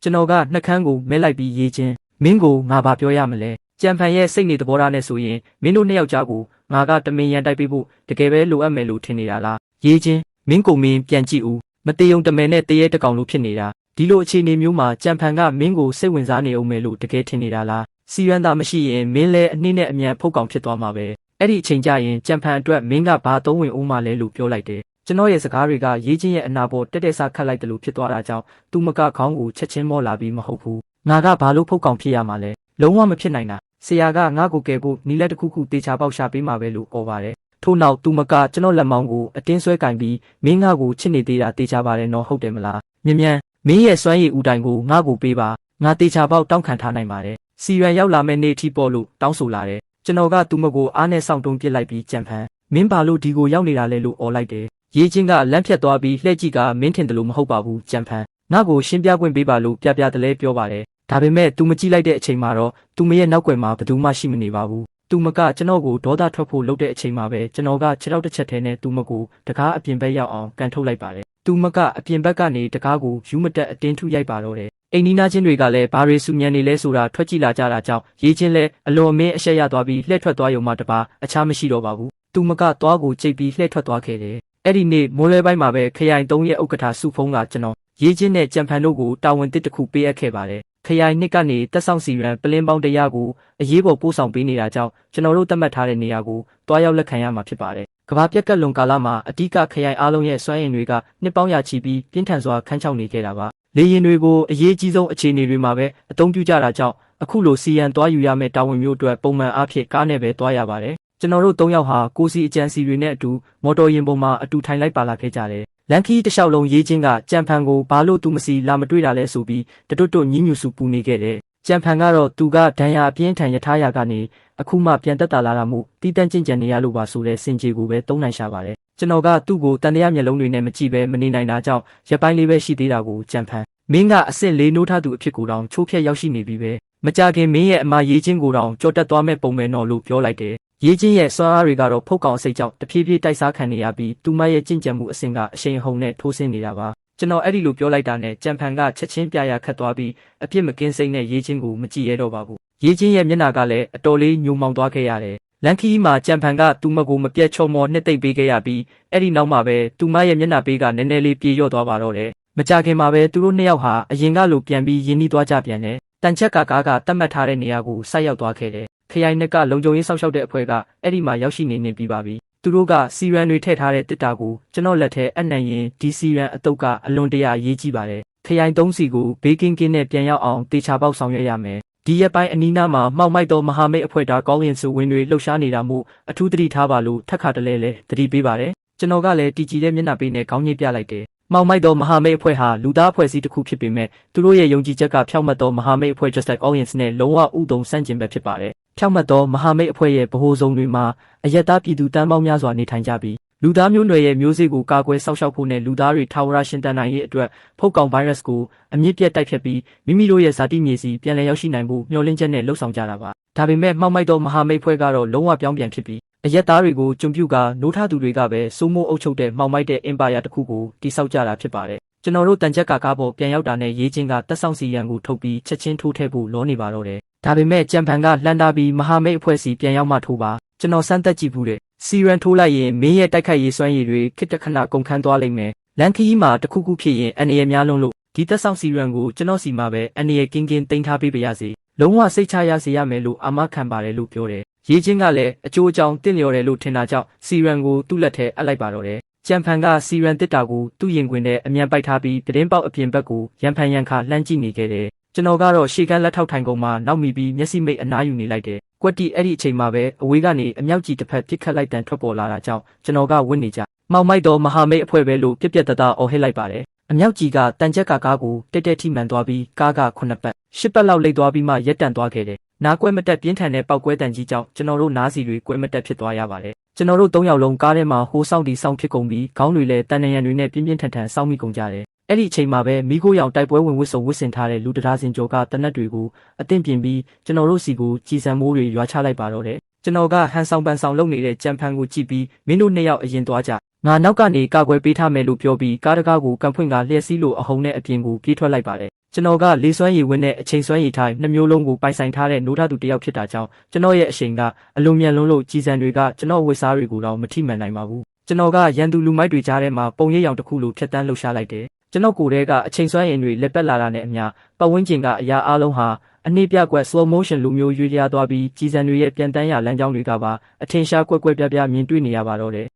ကျွန်တော်ကနှက်ခမ်းကိုမဲလိုက်ပြီးရေးချင်းမင်းကိုငါဘာပြောရမလဲကျန်ဖန်ရဲ့စိတ်နေသဘောထားနဲ့ဆိုရင်မင်းတို့နှစ်ယောက်ကြားကိုငါကတမင်ရန်တိုက်ပေးဖို့တကယ်ပဲလိုအပ်မယ်လို့ထင်နေတာလားရေးချင်းမင်းကိုမင်းပြန်ကြည့်ဦးမတေယုံတမယ်နဲ့တရေတကောင်လို့ဖြစ်နေတာဒီလိုအခြေအနေမျိုးမှာကြံဖန်ကမင်းကိုစိတ်ဝင်စားနေအောင်မယ်လို့တကယ်ထင်နေတာလားစီရန်သာမရှိရင်မင်းလည်းအနှိမ့်နဲ့အမြန်ဖုတ်ကောင်ဖြစ်သွားမှာပဲအဲ့ဒီအချိန်ကျရင်ကြံဖန်အတွက်မင်းကဘာသုံးဝင်ဦးမှလဲလို့ပြောလိုက်တယ်ကျွန်တော်ရဲ့စကားတွေကရေးချင်းရဲ့အနာပေါ်တက်တက်ဆခတ်လိုက်တယ်လို့ဖြစ်သွားတာကြောင့်သူမကခေါင်းကိုချက်ချင်းမောလာပြီးမဟုတ်ဘူးငါကဘာလို့ဖုတ်ကောင်ဖြစ်ရမှာလဲလုံးဝမဖြစ်နိုင်တာဆရာကငါ့ကိုကယ်ဖို့နီးလက်တစ်ခုခုတေချာပေါက်ရှာပေးမှာပဲလို့ပြောပါတယ်ထို့နောက်သူမကကျွန်တော်လက်မောင်းကိုအတင်းဆွဲကင်ပြီးမင်းငါ့ကိုချစ်နေသေးတာတေချာပါတယ်နော်ဟုတ်တယ်မလားမြန်မင်းရဲ့စွမ်းရည်ဦးတိုင်ကိုငါ့ကိုပေးပါငါတေချာပေါက်တောင်းခံထားနိုင်ပါတယ်စီရန်ရောက်လာမဲ့နေ့အထိပေါ့လို့တောင်းဆိုလာတယ်ကျွန်တော်ကသူမကိုအားနဲ့စောင့်တုံးပစ်လိုက်ပြီးကြံဖန်မင်းဘာလို့ဒီကိုရောက်နေတာလဲလို့អော်လိုက်တယ်ရေးချင်းကလမ်းဖြတ်သွားပြီးလှည့်ကြည့်ကမင်းထင်တယ်လို့မဟုတ်ပါဘူးကြံဖန်ငါ့ကိုရှင်းပြခွင့်ပေးပါလို့ပြတလဲပြောပါတယ်ဒါပေမဲ့သူမကြည့်လိုက်တဲ့အချိန်မှာတော့သူမရဲ့နောက်ွယ်မှာဘယ်သူမှရှိမနေပါဘူးသူမကကျွန်တော်ကိုဒေါသထွက်ဖို့လုပ်တဲ့အချိန်မှာပဲကျွန်တော်ကခြေထောက်တစ်ချက်ထဲနဲ့သူမကိုတကားအပြင်ဘက်ရောက်အောင်ကန်ထုတ်လိုက်ပါတယ်သူမကအပြင်ဘက်ကနေတကားကိုယူမတက်အတင်းထုရိုက်ပါတော့တယ်အိမ်နီးနားချင်းတွေကလည်းဘာရီဆူညံနေလဲဆိုတာထွက်ကြည့်လာကြတာကြောင့်ရေးချင်းလဲအလွန်အမင်းအရှက်ရသွားပြီးလှည့်ထွက်သွားရုံမှတပါအခြားမရှိတော့ပါဘူးသူမကသွားကိုကြိတ်ပြီးလှည့်ထွက်သွားခဲ့တယ်အဲ့ဒီနေ့မိုးလဲပိုင်းမှာပဲခရိုင်3ရဲ့ဥက္ကဋ္ဌစုဖုံးကကျွန်တော်ရေးချင်းနဲ့ကြံဖန်တို့ကိုတာဝန်တစ်ခုပေးအပ်ခဲ့ပါတယ်ခရိုင်နှစ်ကနေတက်ဆောင်စီရန်ပလင်းပေါင်း100ကိုအရေးပေါ်ပို့ဆောင်ပေးနေတာကြောင့်ကျွန်တော်တို့သတ်မှတ်ထားတဲ့နေရာကိုတွားရောက်လက်ခံရမှာဖြစ်ပါတယ်။ကမ္ဘာပြက်ကတ်လွန်ကာလမှာအဓိကခရိုင်အားလုံးရဲ့စွမ်းရည်တွေကနှစ်ပေါင်းရာချီပြီးပြင်းထန်စွာခန်းချောက်နေခဲ့တာပါ။လေရင်တွေကိုအရေးကြီးဆုံးအခြေအနေတွေမှာပဲအသုံးပြုကြတာကြောင့်အခုလိုစီရန်တွားယူရမယ့်တာဝန်မျိုးအတွက်ပုံမှန်အားဖြင့်ကားနဲ့ပဲတွားရပါတယ်။ကျွန်တော်တို့3ယောက်ဟာကိုစီအကြံစီတွေနဲ့အတူမော်တော်ယာဉ်ပေါ်မှာအတူထိုင်လိုက်ပါလာခဲ့ကြတယ်။လန်ခီတစ်လျှောက်လုံးရေးချင်းကကြံဖန်ကိုဘာလို့သူမစီလာမတွေ့တာလဲဆိုပြီးတွတ်ညင်းညူစုပူနေခဲ့တယ်။ကြံဖန်ကတော့သူကဒဏ်ရာအပြင်းထန်ရထားရကနေအခုမှပြန်တက်တာလာတာမို့တီးတန့်ကျင့်ကြံနေရလို့ပါဆိုတဲ့စင်ကြေကိုပဲသုံးနိုင်ရှာပါတယ်ကျွန်တော်ကသူ့ကိုတန်တရားမျက်လုံးတွေနဲ့မကြည့်ပဲမနေနိုင်တာကြောင့်ရက်ပိုင်းလေးပဲရှိသေးတာကိုကြံဖန်မင်းကအစ်စ်လေးနိုးထားသူအဖြစ်ကိုတောင်ချိုးဖျက်ရောက်ရှိနေပြီပဲမကြခင်မင်းရဲ့အမရေးချင်းကိုတောင်ကြော်တက်သွားမဲ့ပုံပဲနော်လို့ပြောလိုက်တယ်ရေးချင်းရဲ့စွမ်းအားတွေကတော့ဖုတ်ကောင်စိတ်ကြောင့်တဖြည်းဖြည်းတိုက်စားခံနေရပြီးသူမရဲ့ကြင့်ကြံမှုအဆင့်ကအရှိန်ဟုန်နဲ့ထိုးဆင်းနေတာပါကျွန်တော်အဲ့ဒီလိုပြောလိုက်တာနဲ့ကြံဖန်ကချက်ချင်းပြရခတ်သွားပြီးအပြစ်မကင်းစိမ့်နဲ့ရေးချင်းကိုမကြည့်ရတော့ပါဘူးရေးချင်းရဲ့မျက်နှာကလည်းအတော်လေးညှို့မောင်သွားခဲ့ရတယ်လန်ခီမှာကြံဖန်ကသူမကိုမပြတ်ချုံမော်နှစ်သိမ့်ပေးခဲ့ရပြီးအဲ့ဒီနောက်မှာပဲသူမရဲ့မျက်နှာပေးကနည်းနည်းလေးပြေလျော့သွားပါတော့တယ်မကြခင်မှာပဲသူတို့နှစ်ယောက်ဟာအရင်ကလိုပြန်ပြီးရင်းနှီးသွားကြပြန်တယ်တန်ချက်ကကားကတတ်မှတ်ထားတဲ့နေရာကိုဆိုက်ရောက်သွားခဲ့တယ်ခရိုင်နှစ်ကလုံခြုံရေးစောင့်ရှောက်တဲ့အဖွဲ့ကအဲ့ဒီမှာရောက်ရှိနေပြီးပါပြီသူတို့ကစီရန်တွေထည့်ထားတဲ့တစ်တာကိုကျွန်တော်လက်ထဲအနှံ့ရင်ဒီစီရန်အတုပ်ကအလွန်တရာအရေးကြီးပါတယ်ခရိုင်3စီကိုဘေးကင်းကင်းနဲ့ပြန်ရောက်အောင်တေချာပေါက်ဆောင်ရွက်ရမယ်ဒီရက်ပိုင်းအနီးနားမှာမှောက်မိုက်သောမဟာမိတ်အဖွဲ့သားကောင်းရင်စုဝင်တွေလှုပ်ရှားနေတာမို့အထူးသတိထားပါလို့ထက်ခါတလဲလဲသတိပေးပါတယ်ကျွန်တော်ကလည်းတီကြည်တဲ့မျက်နှာပေးနဲ့ခေါင်းညှိပြလိုက်တယ်မှောက်မိုက်သောမဟာမိတ်အဖွဲ့ဟာလူသားအဖွဲ့အစည်းတစ်ခုဖြစ်ပေမဲ့သူတို့ရဲ့ယုံကြည်ချက်ကဖြောက်မှတ်သောမဟာမိတ်အဖွဲ့ Just Like Audience နဲ့လုံးဝဥဒုံဆန့်ကျင်ဘက်ဖြစ်ပါတယ်ဖြောက်မှတ်သောမဟာမိတ်အဖွဲ့ရဲ့ဗဟိုဆောင်တွေမှာအယက်သားပြည်သူတန်းပေါင်းများစွာနေထိုင်ကြပြီးလူသားမျိုးနွယ်ရဲ့မျိုးစေ့ကိုကာကွယ်စောင့်ရှောက်ဖို့နဲ့လူသားတွေထာဝရရှင်သန်နိုင်ရေးအတွက်ဖုတ်ကောင်ဗိုင်းရပ်စ်ကိုအမြင့်ပြတ်တိုက်ဖြတ်ပြီးမိမိတို့ရဲ့ဇာတိမြေစီပြန်လည်ရောက်ရှိနိုင်ဖို့မျှော်လင့်ချက်နဲ့လှုပ်ဆောင်ကြတာပါဒါပေမဲ့မှောက်မိုက်သောမဟာမိတ်ဖွဲ့ကတော့လုံးဝပြောင်းပြန်ဖြစ်ပြီးအယက်သားတွေကိုကျွံပြုကနိုးထသူတွေကပဲစိုးမိုးအုပ်ချုပ်တဲ့မှောက်မိုက်တဲ့ empire တစ်ခုကိုတိစောက်ကြတာဖြစ်ပါတယ် ကျွန်တော်တို့တန်ချက်ကာကားပေါ်ပြန်ရောက်တာနဲ့ရေးချင်းကတက်ဆောင်စီရန်ကိုထုတ်ပြီးချက်ချင်းထိုးထည့်ဖို့လောနေပါတော့တယ်ဒါပေမဲ့ကြံဖန်ကလှမ်းတာပြီးမဟာမိတ်အဖွဲ့စီပြန်ရောက်မှထိုးပါကျွန်တော်စမ်းသက်ကြည့်ဘူးတဲ့စီရန်ထိုးလိုက်ရင်မင်းရဲ့တိုက်ခိုက်ရေးစွမ်းရည်တွေခစ်တခဏကုန်ခန်းသွားလိမ့်မယ်လန်ခီမှာတခုခုဖြစ်ရင်အန်ရည်များလုံးလို့ဒီတက်ဆောင်စီရန်ကိုကျွန်တော်စီမှာပဲအန်ရည်ကင်းတင်ထားပေးပါရစေလုံးဝစိတ်ချရစေရမယ်လို့အာမခံပါတယ်လို့ပြောတယ်ရေးချင်းကလည်းအကျိုးအကြောင်းတင့်လျော်တယ်လို့ထင်တာကြောင့်စီရန်ကိုသူ့လက်ထဲအပ်လိုက်ပါတော့တယ်ကြံဖန်ကစီရန်တစ်တာကိုသူ့ရင်ခွင်ထဲအမြန်ပိုက်ထားပြီးတည်င်းပေါက်အပြင်ဘက်ကိုရန်ဖန်ရန်ခါလှမ်းကြည့်နေခဲ့တယ်ကျွန်တော်ကတော့ရှေ့ကန်းလက်ထောက်ထိုင်ကုန်မှာနောက်မိပြီးမျက်စိမိတ်အနားယူနေလိုက်တယ်ကွက်တီအဲ့ဒီအချိန်မှာပဲအဝေးကနေအမြောက်ကြီးတစ်ဖက်ပစ်ခတ်လိုက်တန်ထွက်ပေါ်လာတာကြောင့်ကျွန်တော်ကဝင့်နေကြမောက်မိုက်တော့မဟာမိတ်အဖွဲ့ပဲလို့ပြက်ပြက်တသားအော်ဟစ်လိုက်ပါတယ်အမြောက်ကြီးကတန်ချက်ကာကားကိုတက်တက်ထိမှန်သွားပြီးကားက9ပတ်10ပတ်လောက်လိမ့်သွားပြီးမှရက်တန့်သွားခဲ့တယ်နားကွဲမတက်ပြင်းထန်တဲ့ပောက်ကွဲတန်ကြီးကြောင့်ကျွန်တော်တို့နားစီတွေကွဲမတက်ဖြစ်သွားရပါတယ်ကျွန်တော်တို့3ယောက်လုံးကားထဲမှာဟိုးဆောင်တီဆောင်ဖြစ်ကုန်ပြီးခေါင်းတွေလည်းတန်နရံတွေနဲ့ပြင်းပြင်းထန်ထန်စောင်းမိကုန်ကြတယ်အဲ့ဒီအချိန်မှာပဲမိခိုးရောင်တိုက်ပွဲဝင်ဝစ်စုံဝစ်စင်ထားတဲ့လူတရားစင်ကျော်ကတနက်တွေကိုအသင့်ပြင်ပြီးကျွန်တော်တို့စီကိုကြည်စံမိုးတွေရွာချလိုက်ပါတော့တယ်ကျွန်တော်ကဟန်ဆောင်ပန်ဆောင်လုပ်နေတဲ့ကြံဖန်ကိုကြည့်ပြီးမင်းတို့2ယောက်အရင်သွားကြငါနောက်ကနေကာကွယ်ပေးထားမယ်လို့ပြောပြီးကားတကားကိုကန်ဖွင့်ကလျှက်စီးလို့အဟုန်နဲ့အပြင်ကိုပြေးထွက်လိုက်ပါတယ်ကျွန်တော်ကလေးစွမ်းရည်ဝင်းနဲ့အချိန်စွမ်းရည်ထိုင်2မျိုးလုံးကိုပိုင်ဆိုင်ထားတဲ့နိုးထသူတစ်ယောက်ဖြစ်တာကြောင့်ကျွန်တော်ရဲ့အရှိန်ကအလွန်မြန်လွန်းလို့ကြီးစံတွေကကျွန်တော်ဝစ်စားတွေကိုတော့မထိမှန်နိုင်ပါဘူးကျွန်တော်ကရန်သူလူမိုက်တွေကြားထဲမှာပုံရိပ်ရောင်တစ်ခုလိုဖြတ်တန်းလှုပ်ရှားလိုက်တယ်ကျွန်တော်ကိုယ်တည်းကအချိန်စွမ်းရည်တွေလက်ပတ်လာတာနဲ့အမျှပတ်ဝန်းကျင်ကအရာအလုံးဟာအနည်းပြကွက် slow motion လိုမျိုးရွေ့လျားသွားပြီးကြီးစံတွေရဲ့ပြန်တန်းရလမ်းကြောင်းတွေကပါအထင်ရှားကွက်ကွက်ပြပြမြင်တွေ့နေရပါတော့တယ်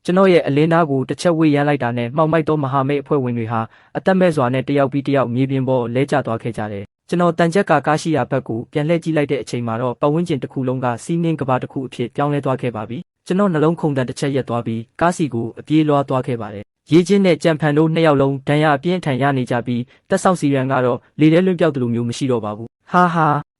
ကျွန်တော်ရဲ့အလင်းသားကိုတစ်ချက်ဝေးရမ်းလိုက်တာနဲ့မှောက်မိုက်သောမဟာမိတ်အဖွဲ့ဝင်တွေဟာအသက်မဲ့စွာနဲ့တယောက်ပြီးတယောက်မြေပြင်ပေါ်လဲကျသွားခဲ့ကြတယ်ကျွန်တော်တန်ချက်ကကားရှိရာဘက်ကိုပြန်လှည့်ကြည့်လိုက်တဲ့အချိန်မှာတော့ပတ်ဝန်းကျင်တစ်ခုလုံးကစီးနှင်းကဘာတစ်ခုအဖြစ်ပြောင်းလဲသွားခဲ့ပါပြီကျွန်တော်နှလုံးခုန်တန်တစ်ချက်ရက်သွားပြီးကားစီကိုအပြေးလွှားသွားခဲ့ပါတယ်ရေးချင်းနဲ့ကြံဖန်တို့2ယောက်လုံးဒဏ်ရာအပြင်းထန်ရနေကြပြီးတက်ဆောက်စီရန်ကတော့လေထဲလွင့်ပြောက်သလိုမျိုးမရှိတော့ပါဘူးဟ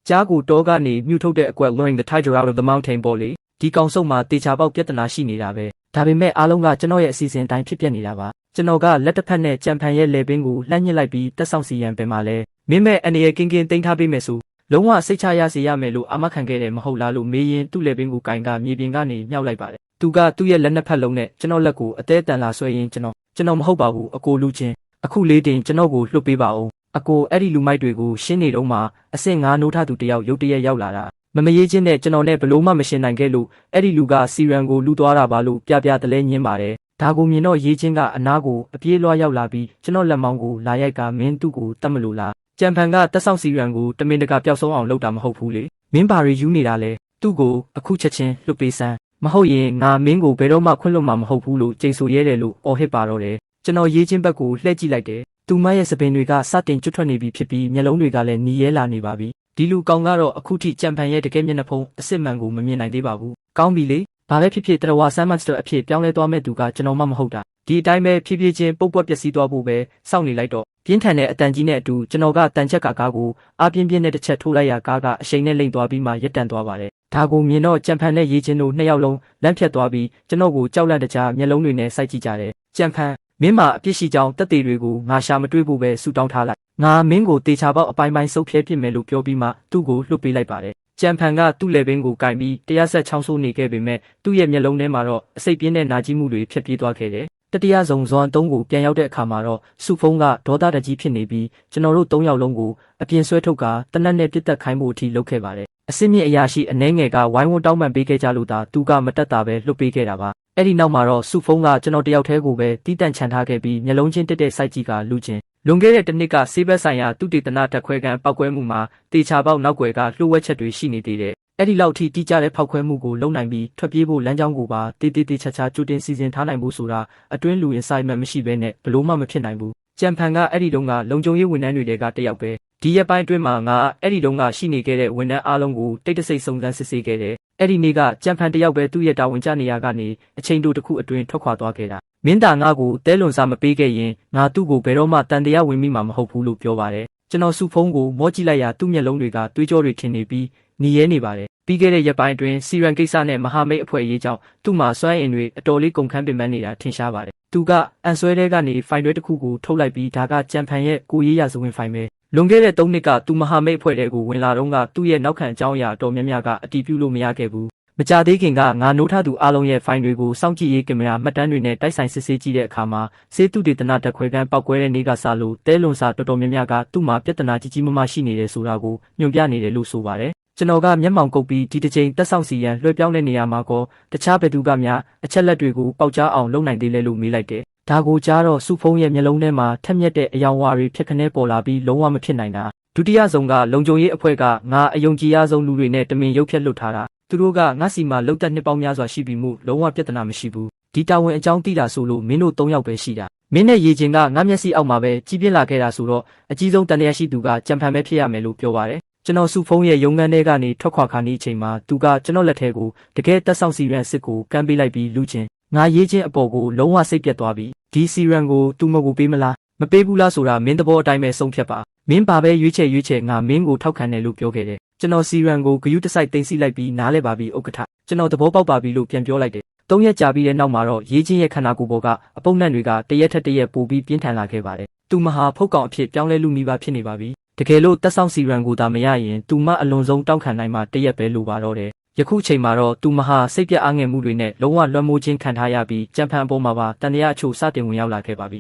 ာကြားကိုတောကနေမြူထုတ်တဲ့အကွက် luring the tiger out of the mountain ပေါ့လေဒီကောင်စုံမှာတေချာပေါက်ပြဿနာရှိနေတာပဲဒါပေမဲ့အားလုံးကကျွန်တော်ရဲ့အစီအစဉ်တိုင်းဖြစ်ပျက်နေတာပါကျွန်တော်ကလက်တစ်ဖက်နဲ့ကြံဖန်ရဲ့လေပင်ကိုလှမ်းညှစ်လိုက်ပြီးတက်ဆောင်စီရန်ပင်မှာလဲမင်းမဲ့အနေနဲ့ကင်းတင်ထားပေးမယ်ဆိုလုံးဝစိတ်ချရစေရမယ်လို့အာမခံခဲ့တယ်မဟုတ်လားလို့မေးရင်သူ့လေပင်ကိုကင်ကမြေပြင်ကနေမြှောက်လိုက်ပါတယ်သူကသူ့ရဲ့လက်နှစ်ဖက်လုံးနဲ့ကျွန်တော်လက်ကိုအသေးတန်လာဆွဲရင်းကျွန်တော်မဟုတ်ပါဘူးအကိုလူချင်းအခုလေးတင်ကျွန်တော်ကိုလွှတ်ပေးပါဦးအကိုအဲ့ဒီလူမိုက်တွေကိုရှင်းနေတော့မှအဆင့်9နိုးထသူတယောက်ရုတ်တရက်ရောက်လာတာမရေးချင်းနဲ့ကျွန်တော်နဲ့ဘလို့မှမရှင်းနိုင်ခဲ့လို့အဲ့ဒီလူကစီရန်ကိုလူသွားတာပါလို့ပြတလဲညင်းပါတယ်ဒါကိုမြင်တော့ရေးချင်းကအနားကိုအပြေးလွှားရောက်လာပြီးကျွန်တော်လက်မောင်းကိုလာရိုက်ကမင်းသူ့ကိုတတ်မလို့လားကြံဖန်ကတက်ဆောင်စီရန်ကိုတမင်တကာပျောက်ဆုံးအောင်လုပ်တာမဟုတ်ဘူးလေမင်းဘာရီယူနေတာလဲသူ့ကိုအခုချက်ချင်းလွတ်ပေးစမ်းမဟုတ်ရင်ငါမင်းကိုဘယ်တော့မှခွင့်လွတ်မှာမဟုတ်ဘူးလို့ကြိတ်ဆိုရဲတယ်လို့အော်ဟစ်ပါတော့တယ်ကျွန်တော်ရေးချင်းဘက်ကိုလှည့်ကြည့်လိုက်တယ်သူမရဲ့စပင်တွေကစတင်ကျွတ်ထွက်နေပြီဖြစ်ပြီးမျက်လုံးတွေကလည်းနီးရဲလာနေပါပြီဒီလူကောင်ကတော့အခုထိကြံဖန်ရဲ့တကယ်မျက်နှာဖုံးအစစ်မှန်ကိုမမြင်နိုင်သေးပါဘူးကောင်းပြီလေဘာပဲဖြစ်ဖြစ်တရဝါဆမ်မတ်စတာအဖြစ်ပြောင်းလဲသွားမဲ့သူကကျွန်တော်မှမဟုတ်တာဒီအတိုင်းပဲဖြည်းဖြည်းချင်းပုတ်ပွက်ပျက်စီးသွားဖို့ပဲစောင့်နေလိုက်တော့ပြင်းထန်တဲ့အတန်ကြီးနဲ့အတူကျွန်တော်ကတန်ချက်ကားကိုအားပြင်းပြင်းနဲ့တစ်ချက်ထိုးလိုက်ရကားကအရှိန်နဲ့လိမ့်သွားပြီးမှရက်တန့်သွားပါတယ်ဒါကိုမြင်တော့ကြံဖန်နဲ့ရေးချင်းတို့2ယောက်လုံးလန့်ဖြတ်သွားပြီးကျွန်တော်ကိုကြောက်လန့်တကြားမျက်လုံးတွေနဲ့စိုက်ကြည့်ကြတယ်ကြံဖန်မင်းမအပြစ်ရှိကြောင်းတက်သေးတွေကိုငါရှာမတွေ့ဖို့ပဲဆူတောင်းထားလိုက်ငါမင်းကိုတေချာပေါက်အပိုင်းပိုင်းဆုပ်ဖြဲပစ်မယ်လို့ပြောပြီးမှသူ့ကိုလွှတ်ပေးလိုက်ပါတယ်ကြံဖန်ကသူ့လေပင်ကိုကင်ပြီးတရားဆက်ချောင်းဆိုးနေခဲ့ပေမဲ့သူ့ရဲ့မျက်လုံးထဲမှာတော့အစိတ်ပြင်းတဲ့နာကျင်မှုတွေဖြစ်ပြေးသွားခဲ့တယ်တတိယဇုံဇွန်3ကိုပြန်ရောက်တဲ့အခါမှာတော့စုဖုံးကဒေါသတကြီးဖြစ်နေပြီးကျွန်တော်တို့3ယောက်လုံးကိုအပြင်ဆွဲထုတ်ကတနက်နဲ့ပြစ်တက်ခိုင်းဖို့အထိလုပ်ခဲ့ပါတယ်အစစ်မြစ်အရာရှိအနှဲငယ်ကဝိုင်းဝန်းတောင်းပန်ပေးခဲ့ကြလို့သာသူကမတက်တာပဲလွှတ်ပေးခဲ့တာပါအဲ့ဒီနောက်မှာတော့စုဖုံးကကျွန်တော်တယောက်တည်းကိုပဲတီးတန့်ချန်ထားခဲ့ပြီးမျက်လုံးချင်းတက်တဲ့စိုက်ကြီးကလူချင်းလွန်ခဲ့တဲ့တစ်နှစ်ကဆေးဘက်ဆိုင်ရာသူတေသနာတက်ခွဲကန်ပောက်ကွဲမှုမှာတေချာပေါက်နောက်ွယ်ကလှုပ်ဝက်ချက်တွေရှိနေသေးတယ်အဲ့ဒီလောက်ထိတီးကြတဲ့ဖောက်ခွဲမှုကိုလုံနိုင်ပြီးထွက်ပြေးဖို့လမ်းကြောင်းကိုပါတေးချာကြိုတင်စီစဉ်ထားနိုင်ဖို့ဆိုတာအတွင်းလူ insight မရှိဘဲနဲ့ဘလို့မှမဖြစ်နိုင်ဘူးကြံဖန်ကအဲ့ဒီတုန်းကလုံခြုံရေးဝန်ထမ်းတွေကတယောက်ပဲဒီရက်ပိုင်းအတွင်းမှာငါအဲ့ဒီတုန်းကရှိနေခဲ့တဲ့ဝန်ထမ်းအားလုံးကိုတိတ်တဆိတ်စုံစမ်းစစ်ဆေးခဲ့တယ်အဲ့ဒီနေ့ကကြံဖန်တယောက်ပဲသူ့ရဲ့တာဝန်ကျနေရကနေအချိန်တိုတစ်ခုအတွင်းထွက်ခွာသွားခဲ့တာမင်းသားငါ့ကိုတဲလွန်စာမပေးခဲ့ရင်ငါသူ့ကိုဘယ်တော့မှတန်တရားဝင်မိမှာမဟုတ်ဘူးလို့ပြောပါတယ်ကျွန်တော်စုဖုံးကိုမောကြည့်လိုက်ရသူ့မျက်လုံးတွေကတွေးကြောတွေထင်နေပြီးหนีရဲနေပါတယ်ပြီးခဲ့တဲ့ရက်ပိုင်းအတွင်းစီရန်ကိစ္စနဲ့မဟာမိတ်အဖွဲ့အရေးကြောင့်သူ့မှာစွမ်းအင်တွေအတော်လေးကုန်ခန်းပင်ပန်းနေတာထင်ရှားပါတယ်သူကအန်ဆွဲတဲကနေဖိုင်တွဲတစ်ခုကိုထုတ်လိုက်ပြီးဒါကကြံဖန်ရဲ့ကိုရေးရစဝင်ဖိုင်ပဲလွန်ခဲ့တဲ့3နှစ်ကသူမဟာမိတ်အဖွဲ့တွေကိုဝင်လာတော့ကသူ့ရဲ့နောက်ခံအကြောင်းအရာအတော်များများကအတီးပြုလို့မရခဲ့ဘူး မကြသေးခင်ကငါနိုးထသူအားလုံးရဲ့ဖိုင်တွေကိုစောင့်ကြည့်ရေးကင်မရာမှတ်တမ်းတွေနဲ့တိုက်ဆိုင်စစ်ဆေးကြည့်တဲ့အခါမှာစေတုဒေသနာတက်ခွဲကန်းပောက်ကွဲတဲ့နေ့ကစလို့တဲလွန်စာတော်တော်များများကသူ့မှာပြဿနာကြီးကြီးမားမားရှိနေတယ်ဆိုတာကိုညွှန်ပြနေတယ်လို့ဆိုပါတယ်ကျွန်တော်ကမျက်မှောင်ကုပ်ပြီးဒီတစ်ချိန်တက်ဆောင်စီရန်လွှဲပြောင်းတဲ့နေရာမှာကောတခြားဘယ်သူကများအချက်လက်တွေကိုပေါက်ကြားအောင်လုပ်နိုင်သေးလဲလို့မေးလိုက်တယ်ဒါကိုကြားတော့စုဖုံးရဲ့မျက်လုံးထဲမှာထက်မြက်တဲ့အယောင်ဝါတွေဖြစ်ခနဲပေါ်လာပြီးလုံးဝမဖြစ်နိုင်တာဒုတိယဆုံးကလုံခြုံရေးအဖွဲ့ကငါအယုံကြည်ရဆုံးလူတွေနဲ့တမင်ရုပ်ဖြတ်လွတ်ထားတာသူတို့ကငါစီမှာလောက်တက်နှစ်ပေါင်းများစွာရှိပြီးမှုလုံးဝပြဿနာမရှိဘူးဒီတာဝန်အကြောင်းသိတာဆိုလို့မင်းတို့၃ယောက်ပဲရှိတာမင်းနဲ့ရေချင်းကငါမျက်စိအောက်မှာပဲကြီးပြင်းလာခဲ့တာဆိုတော့အကြီးဆုံးတန်တရားရှိသူကကြံဖန်ပဲဖြစ်ရမယ်လို့ပြောပါတယ်ကျွန်တော်စုဖုံးရဲ့ရုံငန်းထဲကနေထွက်ခွာခါနေအချိန်မှာသူကကျွန်တော်လက်ထဲကိုတကယ်တက်ဆောင်စီရန်စစ်ကိုကမ်းပေးလိုက်ပြီးလူချင်းငါရေးချင်းအပေါ်ကိုလုံးဝစိတ်ပြတ်သွားပြီးဒီစီရန်ကိုသူမကိုပေးမလားမပေးဘူးလားဆိုတာမင်းသဘောအတိုင်းပဲဆုံးဖြတ်ပါမင်းပါပဲရွေးချယ်ငါမင်းကိုထောက်ခံတယ်လို့ပြောခဲ့တယ်ကျွန်တော်စီရန်ကိုဂယုတစိုက်တင်စီလိုက်ပြီးနားလဲပါပြီးဥက္ကဋ္ဌကျွန်တော်သဘောပေါက်ပါပြီလို့ပြန်ပြောလိုက်တယ်၃ရက်ကြာပြီးတဲ့နောက်မှာတော့ရေးချင်းရဲ့ခန္ဓာကိုယ်ပေါ်ကအပုပ်နှံတွေကတရက်ထက်တရက်ပိုပြီးပြင်းထန်လာခဲ့ပါတယ်သူမဟာဖုတ်ကောင်အဖြစ်ပြောင်းလဲလူမိပါဖြစ်နေပါပြီတကယ်လို့တက်ဆောင်စီရန်ကိုသာမရရင်သူမအလွန်ဆုံးတောက်ခံနိုင်မှတရက်ပဲလိုပါတော့တယ်ယခုချိန်မှာတော့သူမဟာစိတ်ပြအားငယ်မှုတွေနဲ့လုံးဝလွှမ်းမိုးခြင်းခံထားရပြီးကြံဖန်အပေါ်မှာပါတန်တရားအချို့စတင်ဝင်ရောက်လာခဲ့ပါပြီ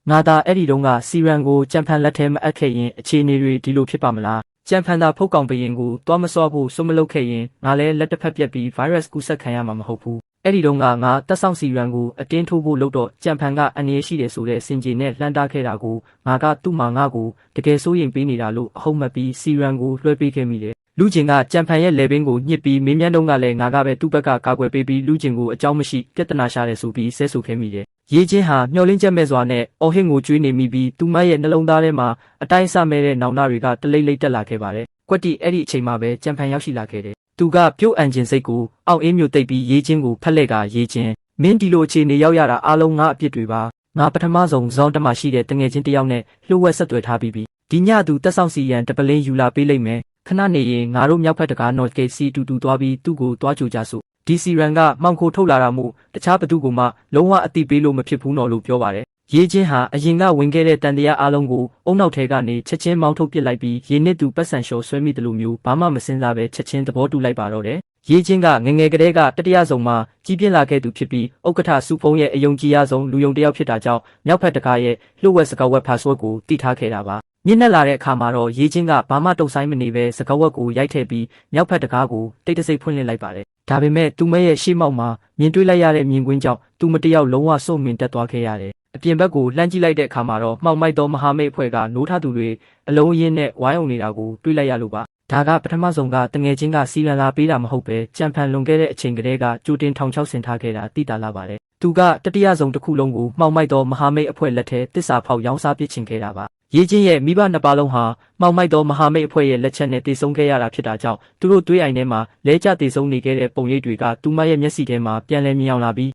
ငါသာအဲ့ဒီတုန်းကစီရန်ကိုကြံဖန်လက်ထဲမအပ်ခဲ့ရင်အခြေအနေတွေဒီလိုဖြစ်ပါမလားကြံဖန်သာဖုတ်ကောင်ဘရင်ကိုသွားမစောဖို့စွမလုပ်ခဲ့ရင်ငါလည်းလက်တစ်ဖက်ပြက်ပြီး virus ကူးစက်ခံရမှာမဟုတ်ဘူးအဲ့ဒီတုန်းကငါတက်ဆောင်စီရန်ကိုအတင်းထိုးဖို့လုပ်တော့ကြံဖန်ကအန္တရာယ်ရှိတယ်ဆိုတဲ့စင်ကြေနဲ့လှမ်းတားခဲ့တာကိုငါကသူ့မှာငါကိုတကယ်စိုးရိမ်ပေးနေတာလို့အဟုတ်မှတ်ပြီးစီရန်ကိုလွှဲပေးခဲ့မိတယ်လူချင်းကကြံဖန်ရဲ့လေပင်ကိုညှစ်ပြီးမင်းမြန်းတုံးကလည်းငါကပဲသူ့ဘက်ကကာကွယ်ပေးပြီးလူချင်းကိုအကြောင်းမရှိပြဿနာရှာတယ်ဆိုပြီးဆဲဆိုခဲ့မိတယ်ရေးချင်းဟာမျောလင်းချက်မဲ့စွာနဲ့အော်ဟစ်ကိုကျွေးနေမိပြီးသူမရဲ့နှလုံးသားထဲမှာအတိုင်းအဆမဲ့တဲ့နောင်နာတွေကတလိမ့်လိမ့်တက်လာခဲ့ပါတယ်ကွက်တီအဲ့ဒီအချိန်မှာပဲကြံဖန်ရောက်ရှိလာခဲ့တယ်သူကပြုတ်အန်ဂျင်စိတ်ကိုအောက်အေးမျိုးတိတ်ပြီးရေးချင်းကိုဖက်လက်ကရေးချင်းမင်းဒီလိုအခြေအနေရောက်ရတာအားလုံးငါအပြစ်တွေပါငါပထမဆုံးဇွန်တမှာရှိတဲ့တငယ်ချင်းတယောက်နဲ့လှုပ်ဝက်ဆက်သွယ်ထားပြီးပြီဒီညသူတက်ဆောင်စီရန်တပလင်းယူလာပေးလိုက်မယ်ခဏနေရင်ငါတို့မြောက်ဖက်တကားနော်ကေစီတူသွားပြီးသူ့ကိုတွားကြိုကြစို့ဒီစီရန်ကမှောင်ခိုထုတ်လာတာမို့တခြားဘသူကမှလုံးဝအတိပေးလို့မဖြစ်ဘူးနော်လို့ပြောပါတယ်ရေးချင်းဟာအရင်ကဝင်ခဲ့တဲ့တန်တရားအားလုံးကိုအုံနောက်ထဲကနေချက်ချင်းမောင်းထုတ်ပစ်လိုက်ပြီးရေနစ်သူပတ်စံလျှော်ဆွဲမိတယ်လို့မျိုးဘာမှမစင်စားပဲချက်ချင်းသဘောတူလိုက်ပါတော့တယ်ရေးချင်းကငငယ်ကလေးကတတိယဆုံးမှာကြီးပြင်းလာခဲ့သူဖြစ်ပြီးဥက္ကဋ္ဌစုဖုံးရဲ့အယုံကြည်ရဆုံးလူယုံတယောက်ဖြစ်တာကြောင့်မြောက်ဖက်တကားရဲ့လှုပ်ဝက်စကားဝက် password ကိုတိထားခဲ့တာပါညှင်းနဲ့လာတဲ့အခါမှာတော့ရေးချင်းကဘာမှတုံဆိုင်မနေပဲစကားဝက်ကိုရိုက်ထည့်ပြီးမြောက်ဖက်တကားကိုတိတ်တဆိတ်ဖွင့်လှစ်လိုက်ပါတယ်ဒါပေမဲ့သူမရဲ့ရှေ့မောက်မှာမြင်တွေ့လိုက်ရတဲ့မြင်ကွင်းကြောင့်သူမတယောက်လုံးဝစုံမြင်တက်သွားခဲ့ရတယ်အပြင်ဘက်ကိုလှမ်းကြည့်လိုက်တဲ့အခါမှာတော့မှောက်မိုက်သောမဟာမိတ်အဖွဲ့ကနိုးထသူတွေအလုံးရင်းနဲ့ဝိုင်းအောင်နေတာကိုတွေ့လိုက်ရလို့ပါဒါကပထမဆုံးကတငယ်ချင်းကစီလန်လာပေးတာမဟုတ်ပဲကြံဖန်လွန်ခဲ့တဲ့အချိန်ကတည်းကကြိုတင်ထောင်ချောက်ဆင်ထားခဲ့တာသိတာလာပါတယ်သူကတတိယဆုံးတစ်ခုလုံးကိုမှောက်မိုက်သောမဟာမိတ်အဖွဲ့လက်ထဲတစ္ဆာဖောက်ရောင်းစားပစ်ချင်ခဲ့တာပါရေးချင်းရဲ့မိဘနှစ်ပါးလုံးဟာမှောက်မိုက်သောမဟာမိတ်အဖွဲ့ရဲ့လက်ချက်နဲ့တည်ဆုံခဲ့ရတာဖြစ်တာကြောင့်သူတို့တွေးအိမ်ထဲမှာလဲကျတည်ဆုံနေခဲ့တဲ့ပုံရိပ်တွေကသူမရဲ့မျက်စိထဲမှာပြန်လည်မြင်အောင်လာပြီ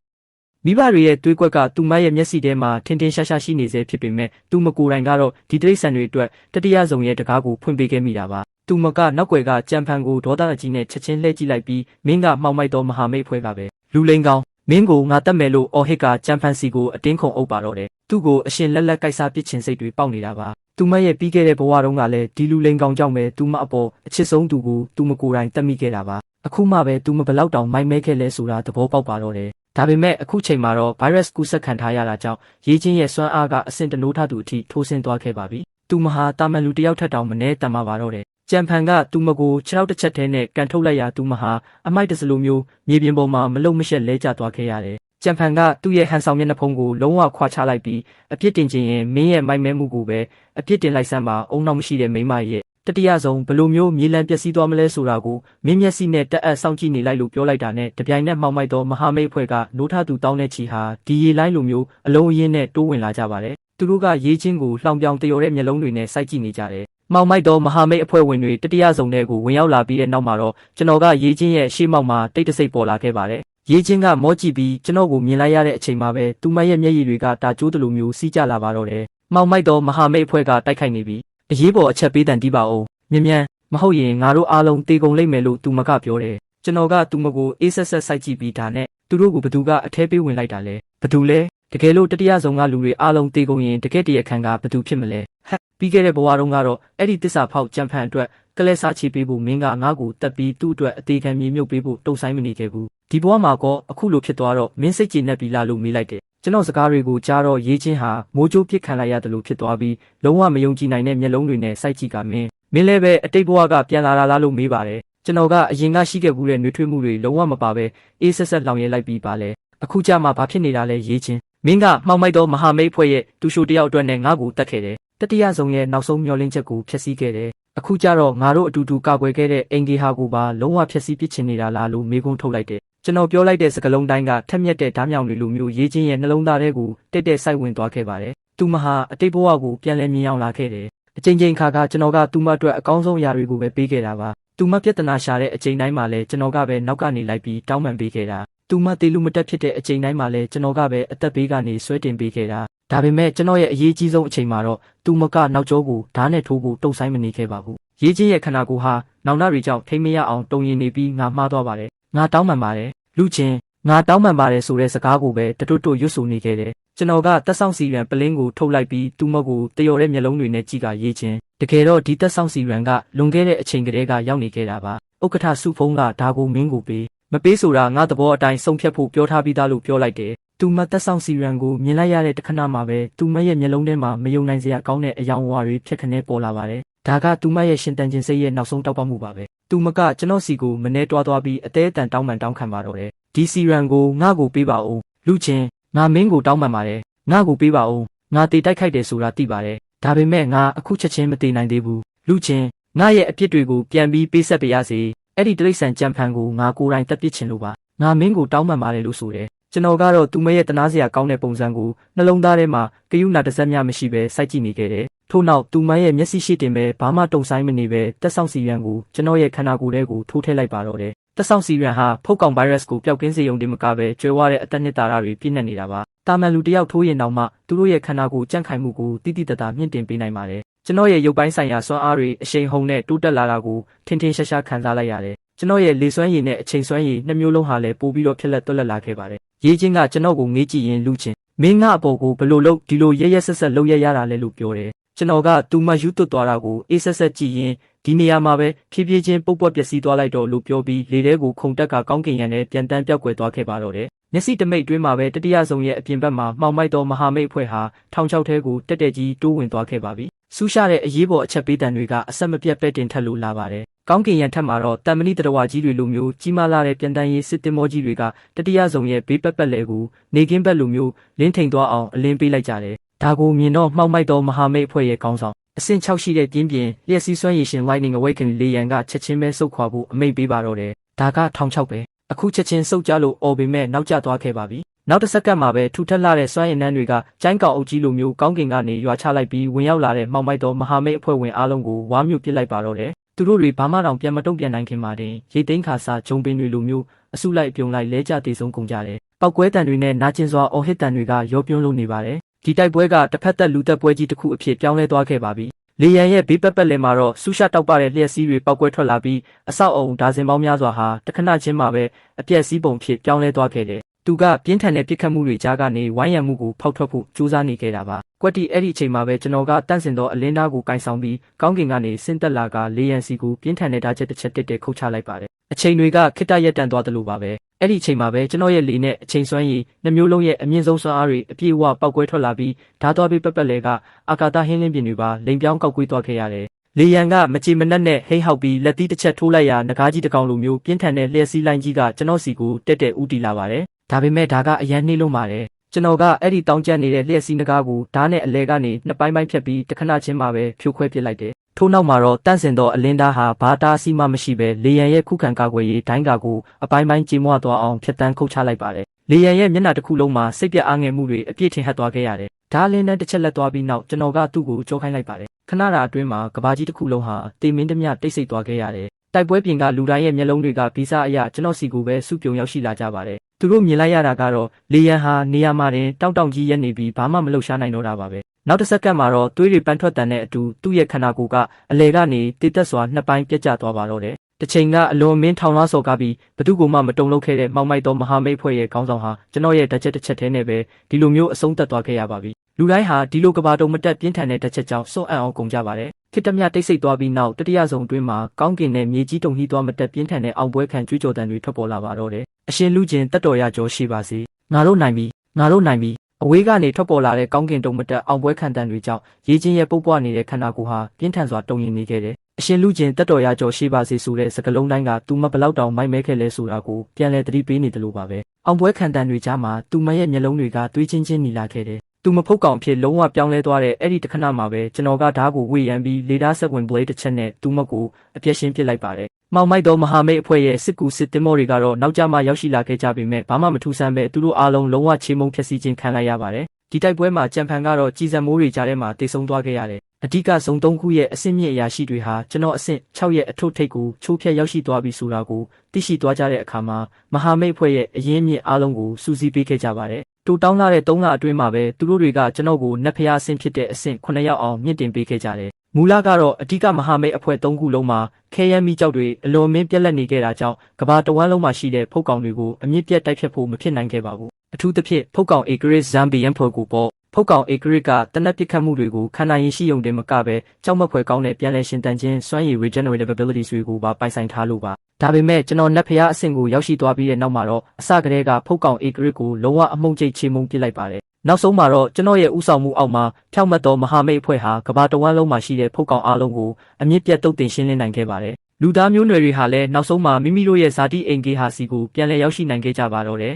းမိဘတွေရဲ့တွေးကွက်ကသူမရဲ့မျက်စိထဲမှာထင်ထင်ရှားရှားရှိနေစေဖြစ်ပေမဲ့သူမကိုယ်တိုင်ကတော့ဒီတိရစ္ဆာန်တွေအတွက်တတိယဆုံးရဲ့တကားကိုဖွင့်ပေးခဲ့မိတာပါသူမကနောက်ွယ်ကကြံဖန်ကိုဒေါသအကြီးနဲ့ချက်ချင်းလှည့်ကြည့်လိုက်ပြီးမင်းကမှောက်မိုက်သောမဟာမိတ်အဖွဲ့ကပဲလူလိန်ကောင်မင်းကိုငါတတ်မယ်လို့အော်ဟစ်ကကြံဖန်စီကိုအတင်းခုံအုပ်ပါတော့တယ်သူ့ကိုအရှင်လက်လက်ကိုက်စားပစ်ချင်စိတ်တွေပေါက်နေတာပါသူမရဲ့ပြီးခဲ့တဲ့ဘဝတုန်းကလည်းဒီလူလိန်ကောင်ကြောင့်ပဲသူမအပေါ်အချစ်ဆုံးသူကိုသူမကိုယ်တိုင်တတ်မိခဲ့တာပါအခုမှပဲသူမဘလောက်တောင်မိုက်မဲခဲ့လဲဆိုတာသဘောပေါက်ပါတော့တယ်ဒါပေမဲ့အခုချိန်မှာတော့ virus ကူးစက်ခံထားရတာကြောင့်ရေးချင်းရဲ့စွမ်းအားကအဆင့်တနိုးထသူအထိထိုးဆင်းသွားခဲ့ပါပြီသူမဟာတာမန်လူတယောက်ထက်တောင်မနှဲတန်ပါတော့တယ်ကြံဖန်ကသူမကိုခြေထောက်တစ်ချက်ထဲနဲ့ကန်ထုတ်လိုက်ရသူမဟာအမိုက်တစလိုမျိုးမြေပြင်ပေါ်မှာမလုံမရှက်လဲကျသွားခဲ့ရတယ်ကြံဖန်ကသူ့ရဲ့ဟန်ဆောင်မျက်နှာဖုံးကိုလုံးဝခွာချလိုက်ပြီးအပြစ်တင်ခြင်းရင်မင်းရဲ့မိုက်မဲမှုကိုပဲအပြစ်တင်လိုက်စမ်းပါအုံနောက်မရှိတဲ့မိမရဲ့တတိယဆုံးဘလို့မျိုးမြေလံပျက်စီးသွားမလဲဆိုတာကိုမင်းမျက်စိနဲ့တက်အပ်စောင့်ကြည့်နေလိုက်လို့ပြောလိုက်တာနဲ့တပြိုင်နက်မှောက်မိုက်သောမဟာမိတ်အဖွဲ့ကနိုးထသူတောင်းတဲ့ချီဟာဒီရေလိုင်းလိုမျိုးအလုံးအရင်းနဲ့တိုးဝင်လာကြပါတယ်သူတို့ကရေးချင်းကိုလှောင်ပြောင်တရော်တဲ့မျက်လုံးတွေနဲ့စိုက်ကြည့်နေကြတယ်မှောက်မိုက်သောမဟာမိတ်အဖွဲ့ဝင်တွေတတိယဆုံးတဲ့ကိုဝင်ရောက်လာပြီးတဲ့နောက်မှာတော့ကျွန်တော်ကရေးချင်းရဲ့ရှေ့မောက်မှာတိတ်တဆိတ်ပေါ်လာခဲ့ပါတယ်ရေးချင်းကမောကြည့်ပြီးကျွန်တော်ကိုမြင်လိုက်ရတဲ့အချိန်မှာပဲသူမရဲ့မျက်ရည်တွေကတာကျိုးတလူမျိုးစီးကျလာပါတော့တယ်မှောက်မိုက်သောမဟာမိတ်အဖွဲ့ကတိုက်ခိုက်နေပြီးအရေးပေါ်အချက်ပေးတန်တီးပါအောင်မြန်မဟုတ်ရင်ငါတို့အားလုံးတေကုန်လိမ့်မယ်လို့သူမကပြောတယ်ကျွန်တော်ကသူမကိုအေးဆက်ဆက်စိုက်ကြည့်ပြီးဒါနဲ့သူတို့ကိုဘသူကအထဲပေးဝင်လိုက်တာလဲဘသူလဲ တကယ်လို့တတိယဆုံးကလူတွေအားလုံးတေကုန်ရင်တကယ်တရခံကဘသူဖြစ်မလဲဟက်ပြီးခဲ့တဲ့ဘဝတုန်းကတော့အဲ့ဒီတစ္ဆာဖောက်ကြံဖန်အတွက်ကလဲစားချပေးဖို့မင်းကငါ့ကိုတက်ပြီးသူ့အတွက်အသေးခံမြေမြုပ်ပေးဖို့တုံဆိုင်မနေခဲ့ဘူးဒီဘဝမှာကောအခုလိုဖြစ်သွားတော့မင်းစိတ်ကြည်နက်ပြီလားလို့မေးလိုက်တယ်ကျွန်တော်စကားတွေကိုကြားတော့ရေးချင်းဟာမိုးကြိုးပစ်ခံလိုက်ရတယ်လို့ဖြစ်သွားပြီးလုံးဝမယုံကြည်နိုင်တဲ့မျက်လုံးတွေနဲ့စိုက်ကြည့်ကမင်းလည်းပဲအတိတ်ဘဝကပြန်လာလားလို့မေးပါတယ်ကျွန်တော်ကအရင်ကရှိခဲ့ဘူးတဲ့နှွေးထွေးမှုတွေလုံးဝမပါပဲအေးဆက်ဆက်လောင်ရဲလိုက်ပြီးပါလေအခုကြမှာဘာဖြစ်နေတာလဲရေးချင်းမင်းကမှောက်မိုက်သောမဟာမိတ်ဖွဲ့ရဲ့တူရှိုတယောက်အတွက်နဲ့ငါ့ကိုတတ်ခဲ့တယ်တတိယဆုံးရဲ့နောက်ဆုံးမျောလင်းချက်ကိုဖျက်ဆီးခဲ့တယ်အခုကြတော့ငါတို့အတူတူကာကွယ်ခဲ့တဲ့အင်ဂေဟာကိုပါလုံးဝဖျက်ဆီးပစ်ချင်နေတာလားလို့မေးခွန်းထုတ်လိုက်တယ်ကျွန်တော်ပြောလိုက်တဲ့စကားလုံးတိုင်းကထက်မြက်တဲ့ဓာတ်မြောင်တွေလိုမျိုးရေးချင်းရဲ့နှလုံးသားထဲကိုတက်တက်စိုက်ဝင်သွားခဲ့ပါတယ်သူမဟာအတိတ်ဘဝကိုပြန်လဲမြင်အောင်လာခဲ့တယ်အချိန်ချင်းခါကျွန်တော်ကသူမအတွက်အကောင်းဆုံးအရာတွေကိုပဲပေးခဲ့တာပါသူမပြဿနာရှာတဲ့အချိန်တိုင်းမှာလဲကျွန်တော်ကပဲနောက်ကနေလိုက်ပြီးတောင်းပန်ပေးခဲ့တာသူမတေလူမတက်ဖြစ်တဲ့အချိန်တိုင်းမှာလဲကျွန်တော်ကပဲအသက်ဘေးကနေဆွဲတင်ပေးခဲ့တာဒါပေမဲ့ကျွန်တော်ရဲ့အရေးကြီးဆုံးအချိန်မှာတော့သူမကနောက်ကျောကိုဓာတ်နဲ့ထိုးဖို့တုံဆိုင်မနေခဲ့ပါဘူးရေးချင်းရဲ့ခန္ဓာကိုယ်ဟာနောင်နာတွေကြောင့်ထိမရအောင်တုံရင်နေပြီးငါမှားသွားပါတယ်ငါတောင်းပန်ပါတယ်လူချင်းငါတောင်းပန်ပါတယ်ဆိုတဲ့စကားကိုပဲတတွတ်တွတ်ရွတ်ဆိုနေခဲ့တယ်ကျွန်တော်ကတက်ဆောင်စီရန်ပလင်းကိုထုတ်လိုက်ပြီးသူမကိုတယော်တဲ့မျက်လုံးတွေနဲ့ကြည့်ကရေးချင်းတကယ်တော့ဒီတက်ဆောင်စီရန်ကလွန်ခဲ့တဲ့အချိန်ကတည်းကရောက်နေခဲ့တာပါဥက္ကဋ္ဌစုဖုံးကဒါကိုမင်းကိုပေးမပေးဆိုတာငါသဘောအတိုင်းဆုံးဖြတ်ဖို့ပြောထားပြီးသားလို့ပြောလိုက်တယ်သူမတက်ဆောင်စီရန်ကိုမြင်လိုက်ရတဲ့တခဏမှာပဲသူမရဲ့မျက်လုံးထဲမှာမယုံနိုင်စရာကောင်းတဲ့အယောင်အဝါတွေဖြက်ခနဲပေါ်လာပါတယ်ဒါကသူမရဲ့ရှင်တန်ခြင်းစိတ်ရဲ့နောက်ဆုံးတောက်ပမှုပါပဲသူမကကျွန်တော်စီကိုမနှဲတွားသွားပြီးအသေးအတန်တောင်းပန်တောင်းခံပါတော့တယ်ဒီစီရန်ကိုငါ့ကိုပေးပါဦးလူချင်းငါမင်းကိုတောင်းပန်ပါတယ်ငါ့ကိုပေးပါဦးငါတေတိုက်ခိုက်တယ်ဆိုတာသိပါတယ်ဒါပေမဲ့ငါအခုချက်ချင်းမတေနိုင်သေးဘူးလူချင်းငါရဲ့အပြစ်တွေကိုပြန်ပြီးပေးဆက်ပေးရစေအဲ့ဒီတိရစ္ဆာန်ကြံဖန်ကိုငါကိုယ်တိုင်တက်ပစ်ချင်လို့ပါငါမင်းကိုတောင်းပန်ပါတယ်လို့ဆိုတယ်ကျွန်တော်ကတော့သူမရဲ့တနာစရာကောင်းတဲ့ပုံစံကိုနှလုံးသားထဲမှာကယူနာတစ်စက်မျှမရှိပဲစိုက်ကြည့်နေခဲ့တယ်ထို့နောက်သူမရဲ့မျက်စိရှိတင်ပဲဘာမှတုံဆိုင်မနေပဲတက်ဆောင်စီရန်ကိုကျွန်တော်ရဲ့ခန္ဓာကိုယ်ထဲကိုထိုးထည့်လိုက်ပါတော့တယ်တက်ဆောင်စီရန်ဟာဖုတ်ကောင်ဗိုင်းရပ်စ်ကိုပျောက်ကင်းစေုံတင်မကပဲကျွဲဝတဲ့အသက်နှစ်သာရတွေပြည့်နှက်နေတာပါတာမန်လူတယောက်ထိုးရင်တောင်မှသူတို့ရဲ့ခန္ဓာကိုယ်ကြန့်ခိုင်မှုကိုတိတိတတ်တာမြင့်တင်ပေးနိုင်ပါတယ်ကျွန်တော်ရဲ့ရုပ်ပိုင်းဆိုင်ရာစွမ်းအားတွေအရှိန်ဟုန်နဲ့တိုးတက်လာတာကိုထင်ထင်ရှားရှားခံစားလိုက်ရတယ်ကျွန်တော်ရဲ့လေစွမ်းရည်နဲ့အချိန်စွမ်းရည်နှစ်မျိုးလုံးဟာလည်းပိုပြီးတော့ဖြစ်လက်သွက်လက်လာခဲ့ပါတယ်ရေးချင်းကကျွန်တော်ကိုငေးကြည့်ရင်လူချင်းမင်းငါအပေါ်ကိုဘလို့လို့ဒီလိုရဲရဲဆက်ဆက်လုပ်ရရတာလဲလို့ပြောတယ်ကျွန်တော်ကသူမယူသွတ်သွားတာကိုအေးဆက်ဆက်ကြည့်ရင်ဒီနေရာမှာပဲဖြည်းဖြည်းချင်းပုတ်ပွက်ပျက်စီးသွားလိုက်တော့လို့ပြောပြီးလေထဲကိုခုန်တက်ကကောင်းကင်ရံနဲ့ပြန်တန်းပြောက်ကွယ်သွားခဲ့ပါတော့တယ်မျက်စိတမိတ်တွင်းမှာပဲတတိယဆုံးရဲ့အပြင်ဘက်မှာမှောင်မိုက်သောမဟာမိတ်အဖွဲ့ဟာထောင်ချောက်ထဲကိုတက်တက်ကြီးတိုးဝင်သွားခဲ့ပါပြီဆူးရှားတဲ့အရေးပေါ်အချက်ပေးတံတွေကအဆက်မပြတ်ပဲတင်ထက်လို့လာပါတယ်ကောင်းကင်ရံထက်မှာတော့တန်မဏိတရဝကြီးတွေလိုမျိုးကြီးမားလာတဲ့ပြန်တန်းရေးစစ်တင်မောကြီးတွေကတတိယဆုံးရဲ့ဘေးပက်ပက်လဲကိုနေကင်းဘက်လိုမျိုးလင်းထိန်သွားအောင်အလင်းပေးလိုက်ကြတယ်ဒါကိုမြင်တော့မှောက်မိုက်သောမဟာမိတ်အဖွဲ့ရဲ့ခေါင်းဆောင်အဆင့်6ရှိတဲ့ပြင်းပြင်းလျှက်စီးစွမ်းရည်ရှင် Lightning Awaken လေရန်ကချက်ချင်းပဲစုတ်ခွာဖို့အမိန့်ပေးပါတော့တယ်ဒါကထောင်6ပဲအခုချက်ချင်းစုတ်ကြလို့အော်ပေမဲ့နောက်ကျသွားခဲ့ပါပြီနောက်တစ်စက္ကန့်မှာပဲထူထပ်လာတဲ့စွမ်းရည်နှန်းတွေကကျိုင်းကောင်အုပ်ကြီးလိုမျိုးကောင်းကင်ကနေရွာချလိုက်ပြီးဝင်ရောက်လာတဲ့မှောက်မိုက်သောမဟာမိတ်အဖွဲ့ဝင်အားလုံးကိုဝါမျိုးပစ်လိုက်ပါတော့တယ်သူတို့တွေဘာမှတောင်ပြန်မတုံ့ပြန်နိုင်ခင်မှာတင်ရိတ်သိမ်းခါစားဂျုံပင်တွေလိုမျိုးအစုလိုက်ပြုံလိုက်လဲကျတေဆုံးကုန်ကြတယ်ပောက်ကွဲတံတွေနဲ့နာကျင်စွာအော်ဟစ်တံတွေကရောပြွန်းလို့နေပါတယ်ဒီတိုက်ပွဲကတစ်ဖက်သက်လူသက်ပွဲကြီးတစ်ခုအဖြစ်ပြောင်းလဲသွားခဲ့ပါပြီလေရန်ရဲ့ဘေးပက်ပက်လဲမှာတော့ဆူရှာတောက်ပတဲ့လျှက်စီးတွေပောက်ကွဲထွက်လာပြီးအဆောက်အုံဒါဇင်ပေါင်းများစွာဟာတခဏချင်းမှာပဲအပြက်စီးပုံဖြစ်ပြောင်းလဲသွားခဲ့တယ်သူကပြင်းထန်တဲ့ပြစ်ခတ်မှုတွေကြားကနေဝိုင်းရံမှုကိုဖောက်ထွက်ဖို့ကြိုးစားနေခဲ့တာပါကွက်တီအဲ့ဒီအချိန်မှာပဲကျွန်တော်ကတန့်စင်သောအလင်းသားကိုကင်ဆောင်ပြီးကောင်းကင်ကနေဆင်းသက်လာကလေရန်စီကိုပြင်းထန်တဲ့ဓာတ်ချက်တစ်ချက်တက်တက်ခုတ်ချလိုက်ပါတယ်အချိန်တွေကခိတ္တရက်တန်သွားတယ်လို့ပါပဲအဲ့ဒီအချိန်မှာပဲကျွန်တော်ရဲ့လေနဲ့အချိန်စွမ်းရည်နှမျိုးလုံးရဲ့အမြင့်ဆုံးစွမ်းအားတွေအပြည့်အဝပောက်ကွဲထွက်လာပြီးဓာတ်သွားပြီးပက်ပက်လဲကအာကာသဟင်းလင်းပြင်တွေပါလိမ်ပြောင်းကောက်ကွေးသွားခဲ့ရတယ်လေရန်ကမချေမနှက်နဲ့ဟိဟောက်ပြီးလက်သီးတစ်ချက်ထိုးလိုက်ရာငကားကြီးတစ်ကောင်လိုမျိုးပြင်းထန်တဲ့လျှက်စီးလိုင်းကြီးကကျွန်တော်စီကိုတက်တက်ဦးတီလာပါတယ်ဒါပေမဲ့ဒါကအရန်နှိမ့်လုံးပါတယ်ကျွန်တော်ကအဲ့ဒီတောင်းကျပ်နေတဲ့လျှက်စီးငကားကိုဓာတ်နဲ့အလဲကနေနှစ်ပိုင်းပိုင်းဖြတ်ပြီးတခဏချင်းမှာပဲဖြိုခွဲပစ်လိုက်တယ်ထို့နောက်မှာတော့တန့်စင်သောအလင်းသားဟာဘာတားစီမမရှိပဲလေရန်ရဲ့ခုခံကာကွယ်ရေးဒိုင်းကာကိုအပိုင်းပိုင်းကြေမွသွားအောင်ဖြတ်တန်းခုတ်ချလိုက်ပါတယ်လေရန်ရဲ့မျက်နှာတစ်ခုလုံးမှာစိတ်ပြအားငယ်မှုတွေအပြည့်ထင်ဟပ်သွားခဲ့ရတယ်ဓာတ်လင်းနဲ့တစ်ချက်လက်သွားပြီးနောက်ကျွန်တော်ကသူ့ကိုကြောခိုင်းလိုက်ပါတယ်ခဏတာအတွင်းမှာကဘာကြီးတစ်ခုလုံးဟာတေမင်းတမျှတိတ်ဆိတ်သွားခဲ့ရတယ်တိုက်ပွဲပြင်ကလူတိုင်းရဲ့မျက်လုံးတွေကဗီဇအရကျွန်တော်စီကိုပဲစုပြုံရောက်ရှိလာကြပါတယ်သူတို့မြင်လိုက်ရတာကတော့လေရန်ဟာနေရာမှာတင်တောက်ကြီးရက်နေပြီးဘာမှမလှုပ်ရှားနိုင်တော့တာပါပဲနောက်တစ်စက္ကန့်မှာတော့သွေးတွေပန်းထွက်တန်တဲ့အတူသူ့ရဲ့ခန္ဓာကိုယ်ကအလဲကနေတေးသက်စွာနှစ်ပိုင်းပြတ်ကျသွားပါတော့တယ် တစ်ချိန်ကအလွန်မင်းထောင်လွှားစော်ကားပြီးဘသူကမှမတုံ့လောက်ခဲ့တဲ့မောင်မိုက်သောမဟာမိတ်ဖွဲ့ရဲ့ခေါင်းဆောင်ဟာကျွန်တော်ရဲ့တစ်ချက်တစ်ချက်တည်းနဲ့ပဲဒီလိုမျိုးအဆုံးသတ်သွားခဲ့ရပါပြီလူတိုင်းဟာဒီလိုကဘာတုံမတက်ပြင်းထန်တဲ့တစ်ချက်ကြောင့်စွန့်အံ့အောင်ကုန်ကြပါတယ်ခေတ္တမြတိတ်ဆိတ်သွားပြီးနောက်တတိယဆုံးအတွင်းမှာကောင်းကင်နဲ့မြေကြီးတုံ့နှီးသွားမတက်ပြင်းထန်တဲ့အောင်ပွဲခံကြွေးကြော်တံတွေထွက်ပေါ်လာပါတော့တယ်အရှင်လူချင်းတတ်တော်ရကြောရှိပါစေငါတို့နိုင်ပြီအဝေးကနေထွက်ပေါ်လာတဲ့ကောင်းကင်တုံမတက်အောင်ပွဲခံတံတွေကြောင့်ရေချင်းရဲ့ပုတ်ပွားနေတဲ့ခန္ဓာကိုယ်ဟာပြင်းထန်စွာတုံရင်နေခဲ့တယ်အရှင်လူချင်းတတ်တော်ရကြောရှိပါစေဆိုတဲ့စကားလုံးတိုင်းကသူမဘလောက်တောင်မိုက်မဲခဲ့လဲဆိုတာကိုပြန်လဲသတိပေးနေတယ်လို့ပါပဲအောင်ပွဲခံတံတွေကြားမှာသူမရဲ့မျက်လုံးတွေကတွေးချင်းချင်းနီလာခဲ့တယ်သူမဖုတ်ကောင်ဖြစ်လုံးဝပြောင်းလဲသွားတဲ့အဲ့ဒီတခဏမှာပဲကျွန်တော်ကဓာတ်ကိုဝေရန်ပြီးလေဓာတ်ဆက်ဝင် blade တစ်ချက်နဲ့သူမကိုအပြည့်ရှင်းပစ်လိုက်ပါတယ်။မောင်မိုက်သောမဟာမိတ်အဖွဲ့ရဲ့စစ်ကူစစ်တင်မောတွေကတော့နောက်ကျမှရောက်ရှိလာခဲ့ကြပေမဲ့ဘာမှမထူးဆန်းပဲသူတို့အားလုံးလုံးဝချေမှုန်းဖျက်ဆီးခြင်းခံလိုက်ရပါတယ်။ဒီတိုက်ပွဲမှာကြံဖန်ကတော့ကြည်စံမိုးတွေကြားထဲမှာတိတ်ဆုံးသွားခဲ့ရတယ်။အဓိကဆုံး3ခုရဲ့အဆင့်မြင့်အရာရှိတွေဟာကျွန်တော်အဆင့်6ရဲ့အထွတ်ထိပ်ကိုချိုးဖျက်ရောက်ရှိသွားပြီဆိုတာကိုသိရှိသွားကြတဲ့အခါမှာမဟာမိတ်အဖွဲ့ရဲ့အရင်းမြစ်အားလုံးကိုစူးစီးပေးခဲ့ကြပါတယ်။တိုတောင်းလာတဲ့3လအတွင်းမှာပဲသူတို့တွေကကျွန်တော်ကိုနတ်ဖျားအဆင့်ဖြစ်တဲ့အဆင့်9ရောက်အောင်မြင့်တင်ပေးခဲ့ကြတယ်။မူလကတော့အဓိကမဟာမိတ်အဖွဲ့3ခုလုံးမှာခဲယမ်းမိကြောက်တွေအလွန်မင်းပြက်လက်နေခဲ့တာကြောင့်ကဘာတဝမ်းလုံးမှာရှိတဲ့ဖုတ်ကောင်တွေကိုအမြင့်ပြတ်တိုက်ဖြတ်ဖို့မဖြစ်နိုင်ခဲ့ပါဘူး။အထူးသဖြင့်ဖုတ်ကောင် Acris Zambian ဖွဲ့ကိုပေါ့ဖုတ်ကောင် Acris ကတနက်ပစ်ခတ်မှုတွေကိုခံနိုင်ရင်ရှိုံတင်မကပဲကြောက်မက်ဖွယ်ကောင်းတဲ့ပြန်လည်ရှင်တန်ခြင်းစွမ်းရည် regenerative abilities တွေကိုပါပိုင်ဆိုင်ထားလို့ပါဒါပေမဲ့ကျွန်တော်နတ်ဖျားအဆင့်ကိုရောက်ရှိသွားပြီးတဲ့နောက်မှာတော့အစကတည်းကဖုတ်ကောင် Acris ကိုလုံးဝအမုန်းကျိတ်ချေမှုန်းပစ်လိုက်ပါတယ်နောက်ဆုံးမှာတော့ကျွန်တော်ရဲ့ဥဆောင်မှုအောက်မှာဖြောက်မှတ်သောမဟာမိတ်အဖွဲ့ဟာကဘာတဝမ်းလုံးမှာရှိတဲ့ဖုတ်ကောင်အားလုံးကိုအမြင့်ပြတ်တုတ်တင်ရှင်းလင်းနိုင်ခဲ့ပါတယ်လူသားမျိုးနွယ်တွေဟာလည်းနောက်ဆုံးမှာမိမိတို့ရဲ့ဇာတိအိမ်ကေဟာစီကိုပြန်လည်ရောက်ရှိနိုင်ခဲ့ကြပါတော့တယ်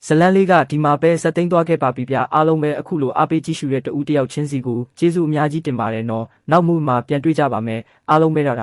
ဇလန်းလေးကဒီမှာပဲဆက်သိမ်းသွားခဲ့ပါပြီဗျအားလုံးပဲအခုလိုအားပေးကြည့်ရှုတဲ့တူတယောက်ချင်းစီကိုကျေးဇူးအများကြီးတင်ပါတယ်နော်နောက်မှုမှာပြန်တွေ့ကြပါမယ်အားလုံးပဲတော့